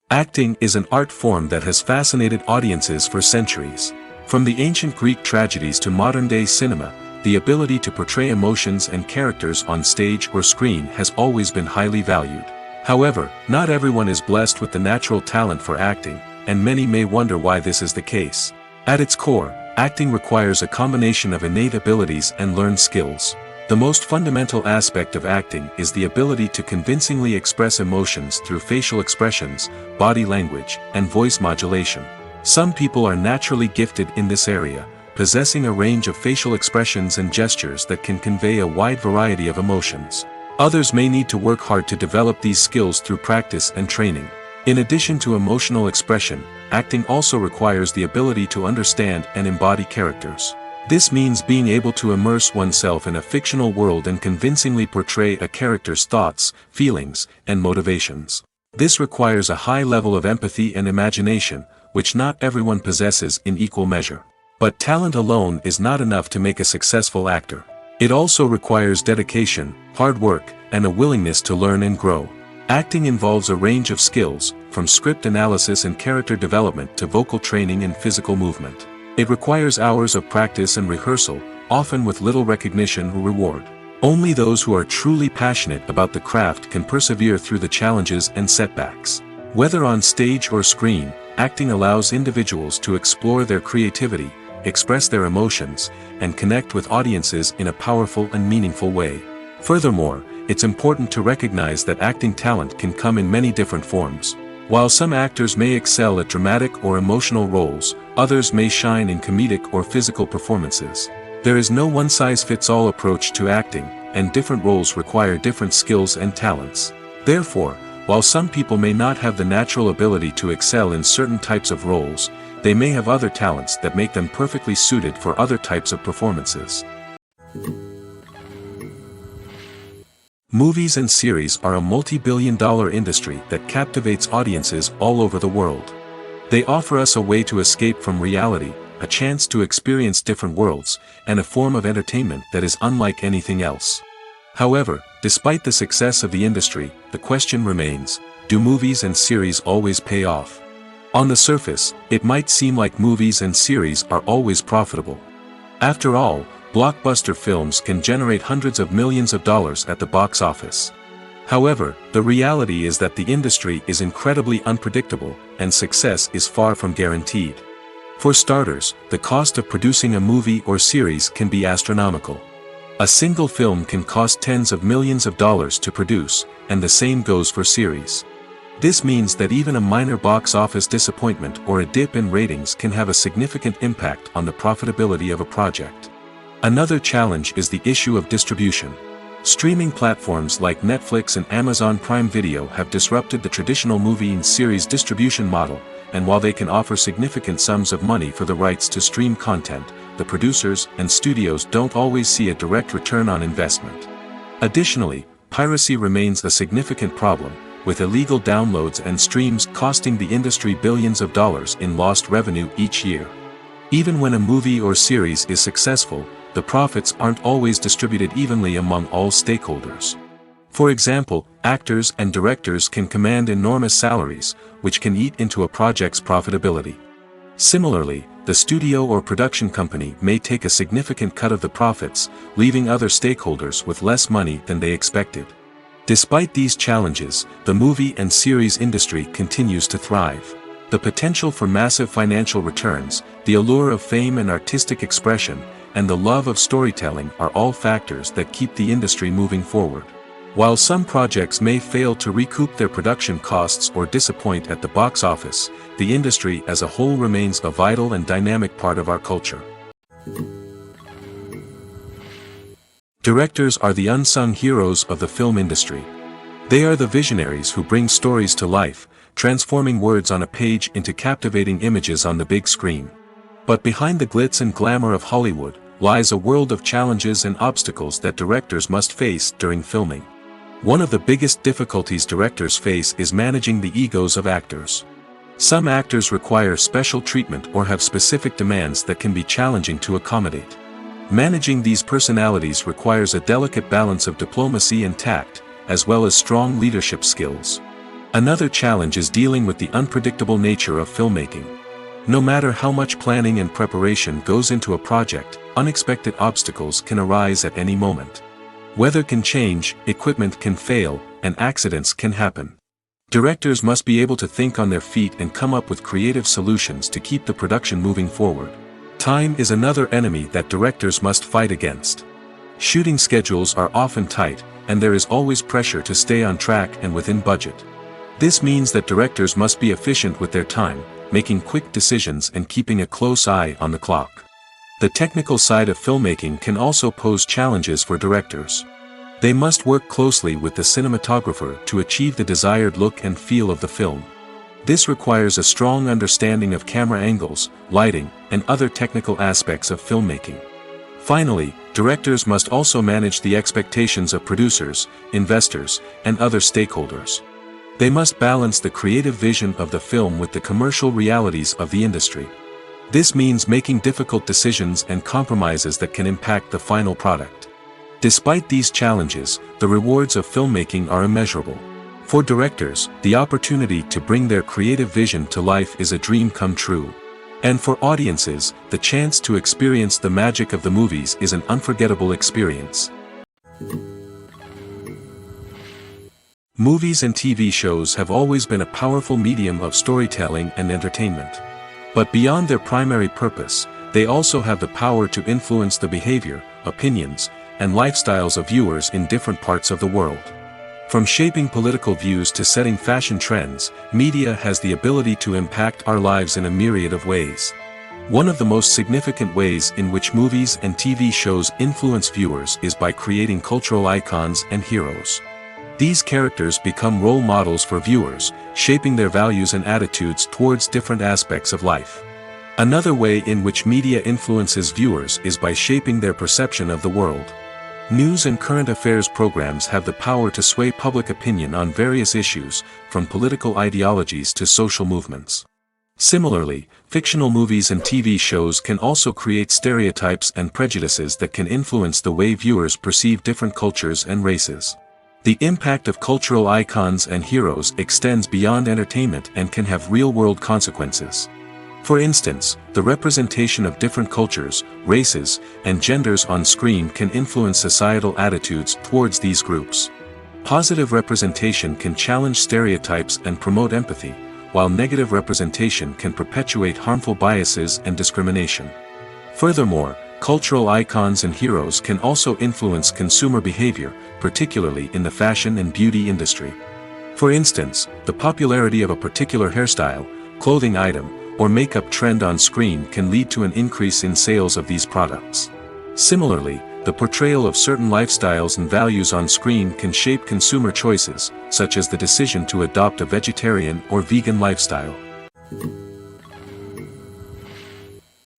Acting is an art form that has fascinated audiences for centuries. From the ancient Greek tragedies to modern-day cinema, the ability to portray emotions and characters on stage or screen has always been highly valued. However, not everyone is blessed with the natural talent for acting, and many may wonder why this is the case. At its core, acting requires a combination of innate abilities and learned skills. The most fundamental aspect of acting is the ability to convincingly express emotions through facial expressions, body language, and voice modulation. Some people are naturally gifted in this area, possessing a range of facial expressions and gestures that can convey a wide variety of emotions. Others may need to work hard to develop these skills through practice and training. In addition to emotional expression, acting also requires the ability to understand and embody characters. This means being able to immerse oneself in a fictional world and convincingly portray a character's thoughts, feelings, and motivations. This requires a high level of empathy and imagination, which not everyone possesses in equal measure. But talent alone is not enough to make a successful actor. It also requires dedication, hard work, and a willingness to learn and grow. Acting involves a range of skills, from script analysis and character development to vocal training and physical movement. It requires hours of practice and rehearsal, often with little recognition or reward. Only those who are truly passionate about the craft can persevere through the challenges and setbacks. Whether on stage or screen, acting allows individuals to explore their creativity, express their emotions, and connect with audiences in a powerful and meaningful way. Furthermore, it's important to recognize that acting talent can come in many different forms. While some actors may excel at dramatic or emotional roles, others may shine in comedic or physical performances. There is no one-size-fits-all approach to acting, and different roles require different skills and talents. Therefore, while some people may not have the natural ability to excel in certain types of roles, they may have other talents that make them perfectly suited for other types of performances. Movies and series are a multi-billion-dollar industry that captivates audiences all over the world. They offer us a way to escape from reality, a chance to experience different worlds, and a form of entertainment that is unlike anything else. However, despite the success of the industry, the question remains, do movies and series always pay off? On the surface, it might seem like movies and series are always profitable. After all, blockbuster films can generate hundreds of millions of dollars at the box office. However, the reality is that the industry is incredibly unpredictable, and success is far from guaranteed. For starters, the cost of producing a movie or series can be astronomical. A single film can cost tens of millions of dollars to produce, and the same goes for series. This means that even a minor box office disappointment or a dip in ratings can have a significant impact on the profitability of a project. Another challenge is the issue of distribution. Streaming platforms like Netflix and Amazon Prime Video have disrupted the traditional movie and series distribution model, and while they can offer significant sums of money for the rights to stream content, the producers and studios don't always see a direct return on investment. Additionally, piracy remains a significant problem, with illegal downloads and streams costing the industry billions of dollars in lost revenue each year. Even when a movie or series is successful, the profits aren't always distributed evenly among all stakeholders. For example, actors and directors can command enormous salaries, which can eat into a project's profitability. Similarly, the studio or production company may take a significant cut of the profits, leaving other stakeholders with less money than they expected. Despite these challenges, the movie and series industry continues to thrive. The potential for massive financial returns, the allure of fame and artistic expression, and the love of storytelling are all factors that keep the industry moving forward. While some projects may fail to recoup their production costs or disappoint at the box office, the industry as a whole remains a vital and dynamic part of our culture. Directors are the unsung heroes of the film industry. They are the visionaries who bring stories to life, transforming words on a page into captivating images on the big screen. But behind the glitz and glamour of Hollywood, lies a world of challenges and obstacles that directors must face during filming. One of the biggest difficulties directors face is managing the egos of actors. Some actors require special treatment or have specific demands that can be challenging to accommodate. Managing these personalities requires a delicate balance of diplomacy and tact, as well as strong leadership skills. Another challenge is dealing with the unpredictable nature of filmmaking. No matter how much planning and preparation goes into a project, unexpected obstacles can arise at any moment. Weather can change, equipment can fail, and accidents can happen. Directors must be able to think on their feet and come up with creative solutions to keep the production moving forward. Time is another enemy that directors must fight against. Shooting schedules are often tight, and there is always pressure to stay on track and within budget. This means that directors must be efficient with their time, making quick decisions and keeping a close eye on the clock. The technical side of filmmaking can also pose challenges for directors. They must work closely with the cinematographer to achieve the desired look and feel of the film. This requires a strong understanding of camera angles, lighting, and other technical aspects of filmmaking. Finally, directors must also manage the expectations of producers, investors, and other stakeholders. They must balance the creative vision of the film with the commercial realities of the industry. This means making difficult decisions and compromises that can impact the final product. Despite these challenges, the rewards of filmmaking are immeasurable. For directors, the opportunity to bring their creative vision to life is a dream come true. And for audiences, the chance to experience the magic of the movies is an unforgettable experience. Movies and TV shows have always been a powerful medium of storytelling and entertainment. But beyond their primary purpose, they also have the power to influence the behavior, opinions, and lifestyles of viewers in different parts of the world. From shaping political views to setting fashion trends, media has the ability to impact our lives in a myriad of ways. One of the most significant ways in which movies and TV shows influence viewers is by creating cultural icons and heroes. These characters become role models for viewers, shaping their values and attitudes towards different aspects of life. Another way in which media influences viewers is by shaping their perception of the world. News and current affairs programs have the power to sway public opinion on various issues, from political ideologies to social movements. Similarly, fictional movies and TV shows can also create stereotypes and prejudices that can influence the way viewers perceive different cultures and races. The impact of cultural icons and heroes extends beyond entertainment and can have real-world consequences. For instance, the representation of different cultures, races, and genders on screen can influence societal attitudes towards these groups. Positive representation can challenge stereotypes and promote empathy, while negative representation can perpetuate harmful biases and discrimination. Furthermore, cultural icons and heroes can also influence consumer behavior, particularly in the fashion and beauty industry. For instance, the popularity of a particular hairstyle, clothing item, or makeup trend on screen can lead to an increase in sales of these products. Similarly, the portrayal of certain lifestyles and values on screen can shape consumer choices, such as the decision to adopt a vegetarian or vegan lifestyle.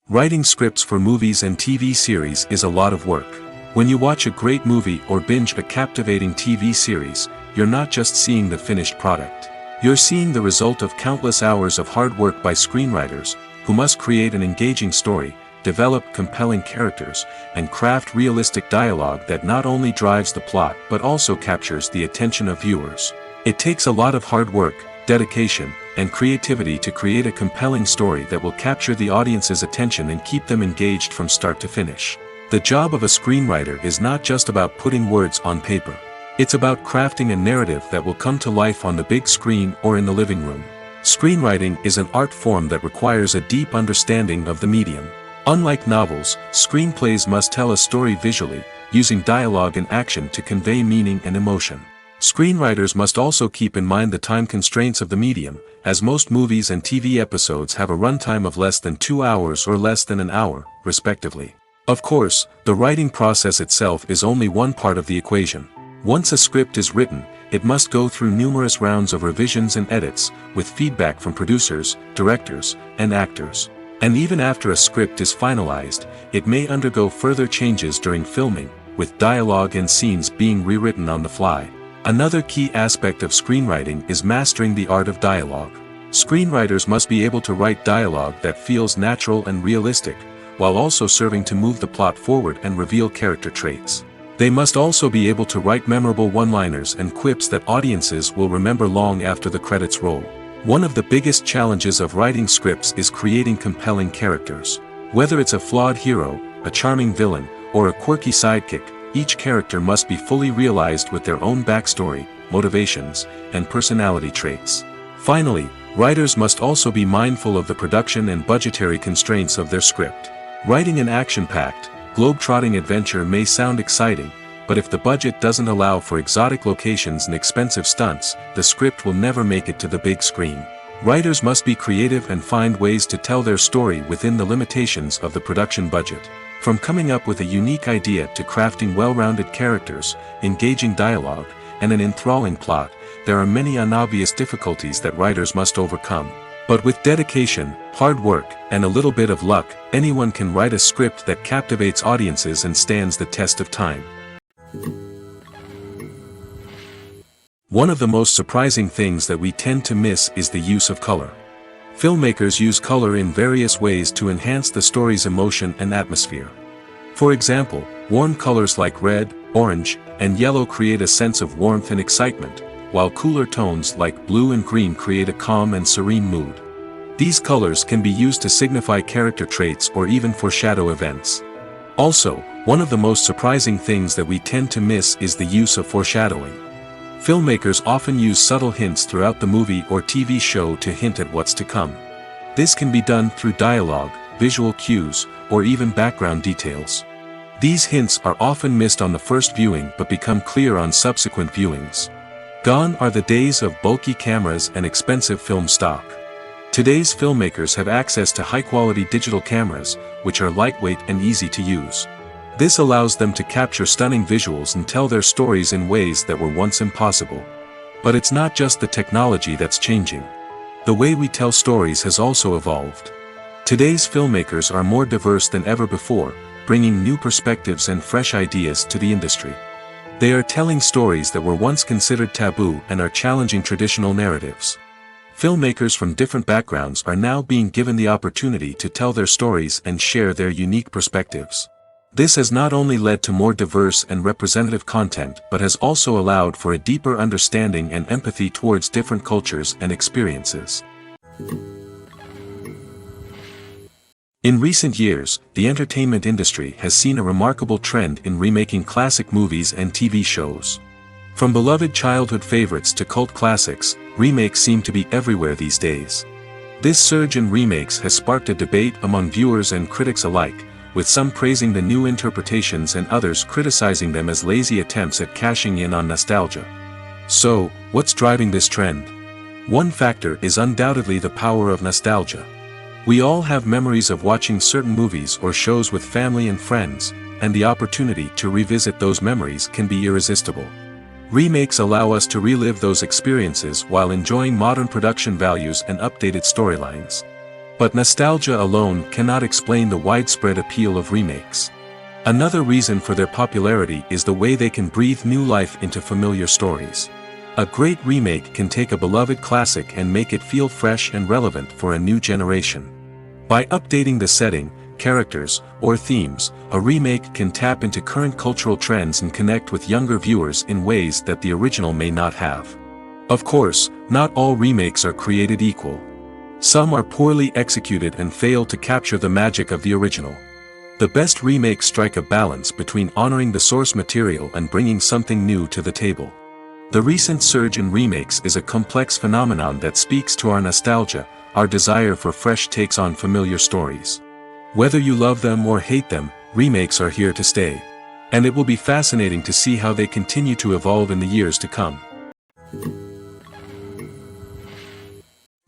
Writing scripts for movies and TV series is a lot of work. When you watch a great movie or binge a captivating TV series, you're not just seeing the finished product. You're seeing the result of countless hours of hard work by screenwriters, who must create an engaging story, develop compelling characters, and craft realistic dialogue that not only drives the plot but also captures the attention of viewers. It takes a lot of hard work, dedication, and creativity to create a compelling story that will capture the audience's attention and keep them engaged from start to finish. The job of a screenwriter is not just about putting words on paper. It's about crafting a narrative that will come to life on the big screen or in the living room. Screenwriting is an art form that requires a deep understanding of the medium. Unlike novels, screenplays must tell a story visually, using dialogue and action to convey meaning and emotion. Screenwriters must also keep in mind the time constraints of the medium, as most movies and TV episodes have a runtime of less than 2 hours or less than an hour, respectively. Of course, the writing process itself is only one part of the equation. Once a script is written, it must go through numerous rounds of revisions and edits, with feedback from producers, directors, and actors. And even after a script is finalized, it may undergo further changes during filming, with dialogue and scenes being rewritten on the fly. Another key aspect of screenwriting is mastering the art of dialogue. Screenwriters must be able to write dialogue that feels natural and realistic, while also serving to move the plot forward and reveal character traits. They must also be able to write memorable one-liners and quips that audiences will remember long after the credits roll. One of the biggest challenges of writing scripts is creating compelling characters. Whether it's a flawed hero, a charming villain, or a quirky sidekick, each character must be fully realized with their own backstory, motivations, and personality traits. Finally, writers must also be mindful of the production and budgetary constraints of their script. Writing an action-packed, globe-trotting adventure may sound exciting, but if the budget doesn't allow for exotic locations and expensive stunts, the script will never make it to the big screen. Writers must be creative and find ways to tell their story within the limitations of the production budget. From coming up with a unique idea to crafting well-rounded characters, engaging dialogue, and an enthralling plot, there are many unobvious difficulties that writers must overcome. But with dedication, hard work, and a little bit of luck, anyone can write a script that captivates audiences and stands the test of time. One of the most surprising things that we tend to miss is the use of color. Filmmakers use color in various ways to enhance the story's emotion and atmosphere. For example, warm colors like red, orange, and yellow create a sense of warmth and excitement, while cooler tones like blue and green create a calm and serene mood. These colors can be used to signify character traits or even foreshadow events. Also, one of the most surprising things that we tend to miss is the use of foreshadowing. Filmmakers often use subtle hints throughout the movie or TV show to hint at what's to come. This can be done through dialogue, visual cues, or even background details. These hints are often missed on the first viewing but become clear on subsequent viewings. Gone are the days of bulky cameras and expensive film stock. Today's filmmakers have access to high-quality digital cameras, which are lightweight and easy to use. This allows them to capture stunning visuals and tell their stories in ways that were once impossible. But it's not just the technology that's changing. The way we tell stories has also evolved. Today's filmmakers are more diverse than ever before, bringing new perspectives and fresh ideas to the industry. They are telling stories that were once considered taboo and are challenging traditional narratives. Filmmakers from different backgrounds are now being given the opportunity to tell their stories and share their unique perspectives. This has not only led to more diverse and representative content but has also allowed for a deeper understanding and empathy towards different cultures and experiences. In recent years, the entertainment industry has seen a remarkable trend in remaking classic movies and TV shows. From beloved childhood favorites to cult classics, remakes seem to be everywhere these days. This surge in remakes has sparked a debate among viewers and critics alike, with some praising the new interpretations and others criticizing them as lazy attempts at cashing in on nostalgia. So, what's driving this trend? One factor is undoubtedly the power of nostalgia. We all have memories of watching certain movies or shows with family and friends, and the opportunity to revisit those memories can be irresistible. Remakes allow us to relive those experiences while enjoying modern production values and updated storylines. But nostalgia alone cannot explain the widespread appeal of remakes. Another reason for their popularity is the way they can breathe new life into familiar stories. A great remake can take a beloved classic and make it feel fresh and relevant for a new generation. By updating the setting, characters, or themes, a remake can tap into current cultural trends and connect with younger viewers in ways that the original may not have. Of course, not all remakes are created equal. Some are poorly executed and fail to capture the magic of the original. The best remakes strike a balance between honoring the source material and bringing something new to the table. The recent surge in remakes is a complex phenomenon that speaks to our nostalgia, our desire for fresh takes on familiar stories. Whether you love them or hate them, remakes are here to stay. And it will be fascinating to see how they continue to evolve in the years to come.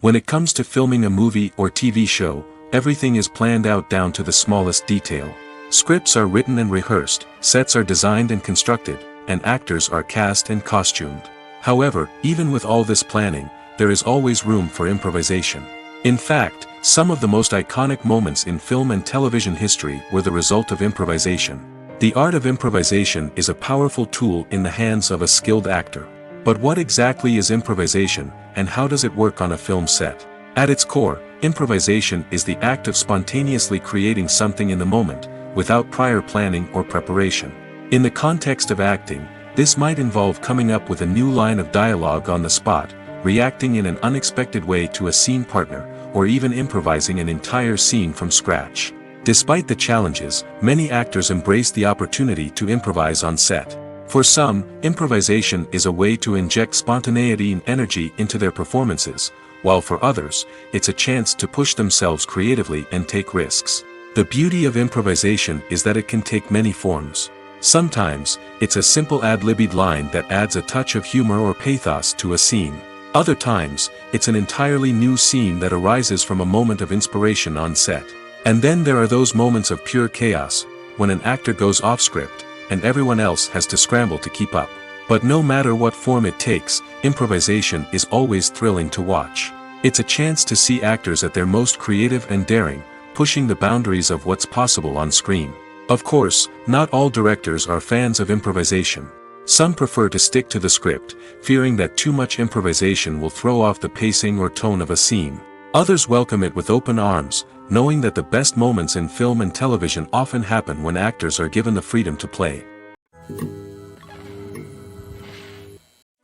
When it comes to filming a movie or TV show, everything is planned out down to the smallest detail. Scripts are written and rehearsed, sets are designed and constructed, and actors are cast and costumed. However, even with all this planning, there is always room for improvisation. In fact, some of the most iconic moments in film and television history were the result of improvisation. The art of improvisation is a powerful tool in the hands of a skilled actor. But what exactly is improvisation, and how does it work on a film set? At its core, improvisation is the act of spontaneously creating something in the moment, without prior planning or preparation. In the context of acting, this might involve coming up with a new line of dialogue on the spot, reacting in an unexpected way to a scene partner, or even improvising an entire scene from scratch. Despite the challenges, many actors embrace the opportunity to improvise on set. For some, improvisation is a way to inject spontaneity and energy into their performances, while for others, it's a chance to push themselves creatively and take risks. The beauty of improvisation is that it can take many forms. Sometimes, it's a simple ad-libbed line that adds a touch of humor or pathos to a scene. Other times, it's an entirely new scene that arises from a moment of inspiration on set. And then there are those moments of pure chaos, when an actor goes off script, and everyone else has to scramble to keep up. But no matter what form it takes, improvisation is always thrilling to watch. It's a chance to see actors at their most creative and daring, pushing the boundaries of what's possible on screen. Of course, not all directors are fans of improvisation. Some prefer to stick to the script, fearing that too much improvisation will throw off the pacing or tone of a scene. Others welcome it with open arms, knowing that the best moments in film and television often happen when actors are given the freedom to play.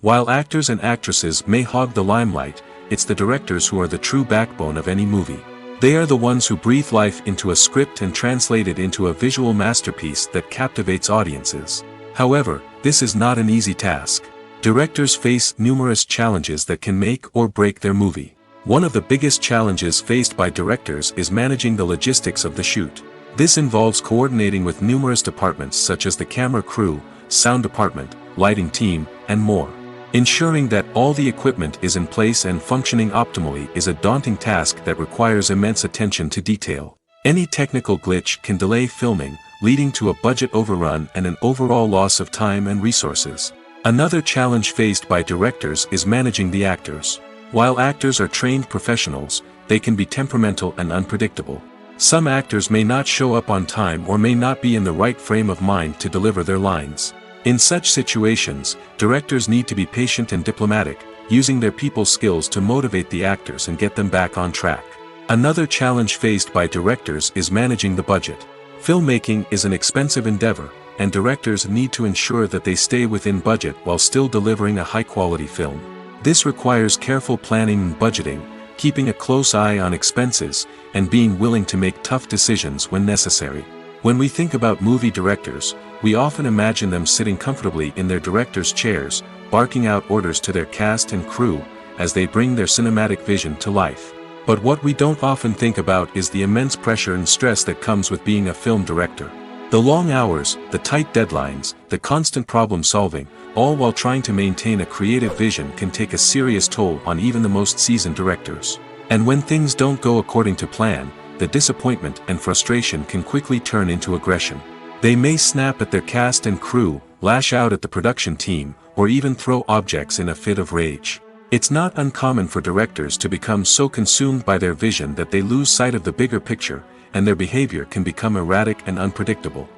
While actors and actresses may hog the limelight, it's the directors who are the true backbone of any movie. They are the ones who breathe life into a script and translate it into a visual masterpiece that captivates audiences. However, this is not an easy task. Directors face numerous challenges that can make or break their movie. One of the biggest challenges faced by directors is managing the logistics of the shoot. This involves coordinating with numerous departments such as the camera crew, sound department, lighting team, and more. Ensuring that all the equipment is in place and functioning optimally is a daunting task that requires immense attention to detail. Any technical glitch can delay filming, leading to a budget overrun and an overall loss of time and resources. Another challenge faced by directors is managing the actors. While actors are trained professionals, they can be temperamental and unpredictable. Some actors may not show up on time or may not be in the right frame of mind to deliver their lines. In such situations, directors need to be patient and diplomatic, using their people skills to motivate the actors and get them back on track. Another challenge faced by directors is managing the budget. Filmmaking is an expensive endeavor, and directors need to ensure that they stay within budget while still delivering a high-quality film. This requires careful planning and budgeting, keeping a close eye on expenses, and being willing to make tough decisions when necessary. When we think about movie directors, we often imagine them sitting comfortably in their director's chairs, barking out orders to their cast and crew, as they bring their cinematic vision to life. But what we don't often think about is the immense pressure and stress that comes with being a film director. The long hours, the tight deadlines, the constant problem solving, all while trying to maintain a creative vision can take a serious toll on even the most seasoned directors. And when things don't go according to plan, the disappointment and frustration can quickly turn into aggression. They may snap at their cast and crew, lash out at the production team, or even throw objects in a fit of rage. It's not uncommon for directors to become so consumed by their vision that they lose sight of the bigger picture, and their behavior can become erratic and unpredictable.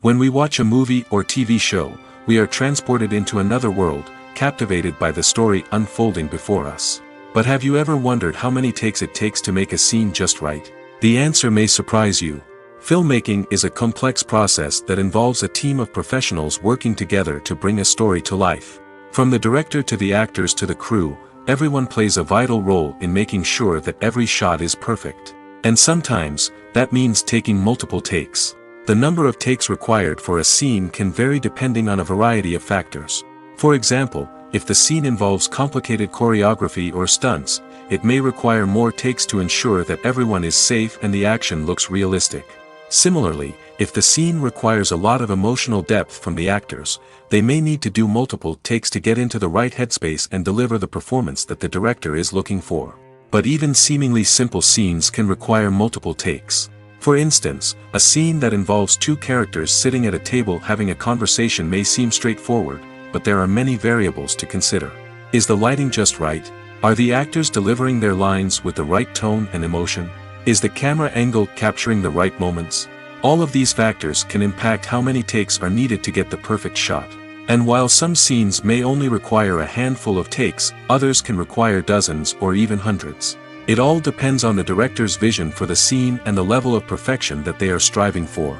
When we watch a movie or TV show, we are transported into another world, captivated by the story unfolding before us. But have you ever wondered how many takes it takes to make a scene just right? The answer may surprise you. Filmmaking is a complex process that involves a team of professionals working together to bring a story to life. From the director to the actors to the crew, everyone plays a vital role in making sure that every shot is perfect. And sometimes, that means taking multiple takes. The number of takes required for a scene can vary depending on a variety of factors. For example, if the scene involves complicated choreography or stunts, it may require more takes to ensure that everyone is safe and the action looks realistic. Similarly, if the scene requires a lot of emotional depth from the actors, they may need to do multiple takes to get into the right headspace and deliver the performance that the director is looking for. But even seemingly simple scenes can require multiple takes. For instance, a scene that involves two characters sitting at a table having a conversation may seem straightforward, but there are many variables to consider. Is the lighting just right? Are the actors delivering their lines with the right tone and emotion? Is the camera angle capturing the right moments? All of these factors can impact how many takes are needed to get the perfect shot. And while some scenes may only require a handful of takes, others can require dozens or even hundreds. It all depends on the director's vision for the scene and the level of perfection that they are striving for.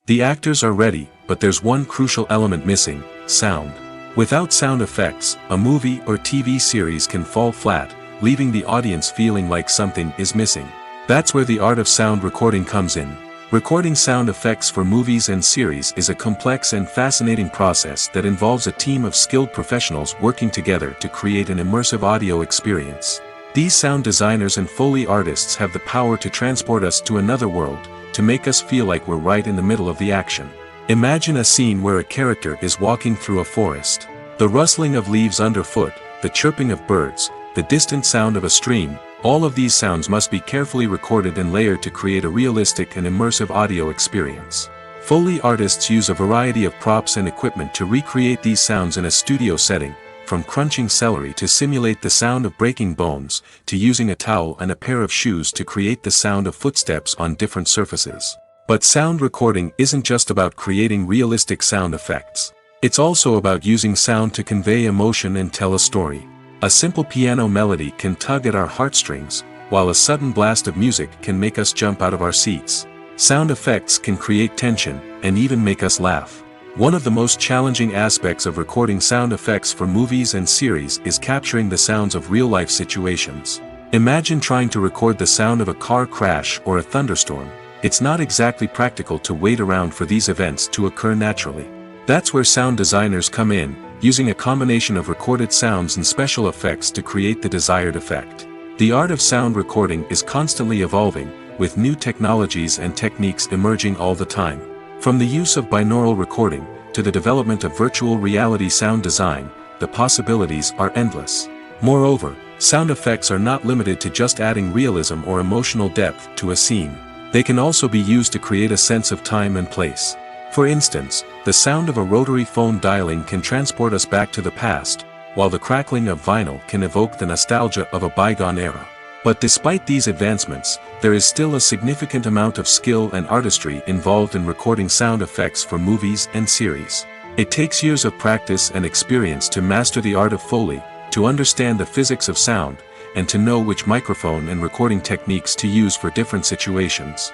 The actors are ready, but there's one crucial element missing: sound. Without sound effects, a movie or TV series can fall flat, leaving the audience feeling like something is missing. That's where the art of sound recording comes in. Recording sound effects for movies and series is a complex and fascinating process that involves a team of skilled professionals working together to create an immersive audio experience. These sound designers and Foley artists have the power to transport us to another world, to make us feel like we're right in the middle of the action. Imagine a scene where a character is walking through a forest. The rustling of leaves underfoot, the chirping of birds, the distant sound of a stream, all of these sounds must be carefully recorded and layered to create a realistic and immersive audio experience. Foley artists use a variety of props and equipment to recreate these sounds in a studio setting, from crunching celery to simulate the sound of breaking bones, to using a towel and a pair of shoes to create the sound of footsteps on different surfaces. But sound recording isn't just about creating realistic sound effects. It's also about using sound to convey emotion and tell a story. A simple piano melody can tug at our heartstrings, while a sudden blast of music can make us jump out of our seats. Sound effects can create tension, and even make us laugh. One of the most challenging aspects of recording sound effects for movies and series is capturing the sounds of real-life situations. Imagine trying to record the sound of a car crash or a thunderstorm. It's not exactly practical to wait around for these events to occur naturally. That's where sound designers come in, using a combination of recorded sounds and special effects to create the desired effect. The art of sound recording is constantly evolving, with new technologies and techniques emerging all the time. From the use of binaural recording, to the development of virtual reality sound design, the possibilities are endless. Moreover, sound effects are not limited to just adding realism or emotional depth to a scene. They can also be used to create a sense of time and place. For instance, the sound of a rotary phone dialing can transport us back to the past, while the crackling of vinyl can evoke the nostalgia of a bygone era. But despite these advancements, there is still a significant amount of skill and artistry involved in recording sound effects for movies and series. It takes years of practice and experience to master the art of Foley, to understand the physics of sound, and to know which microphone and recording techniques to use for different situations.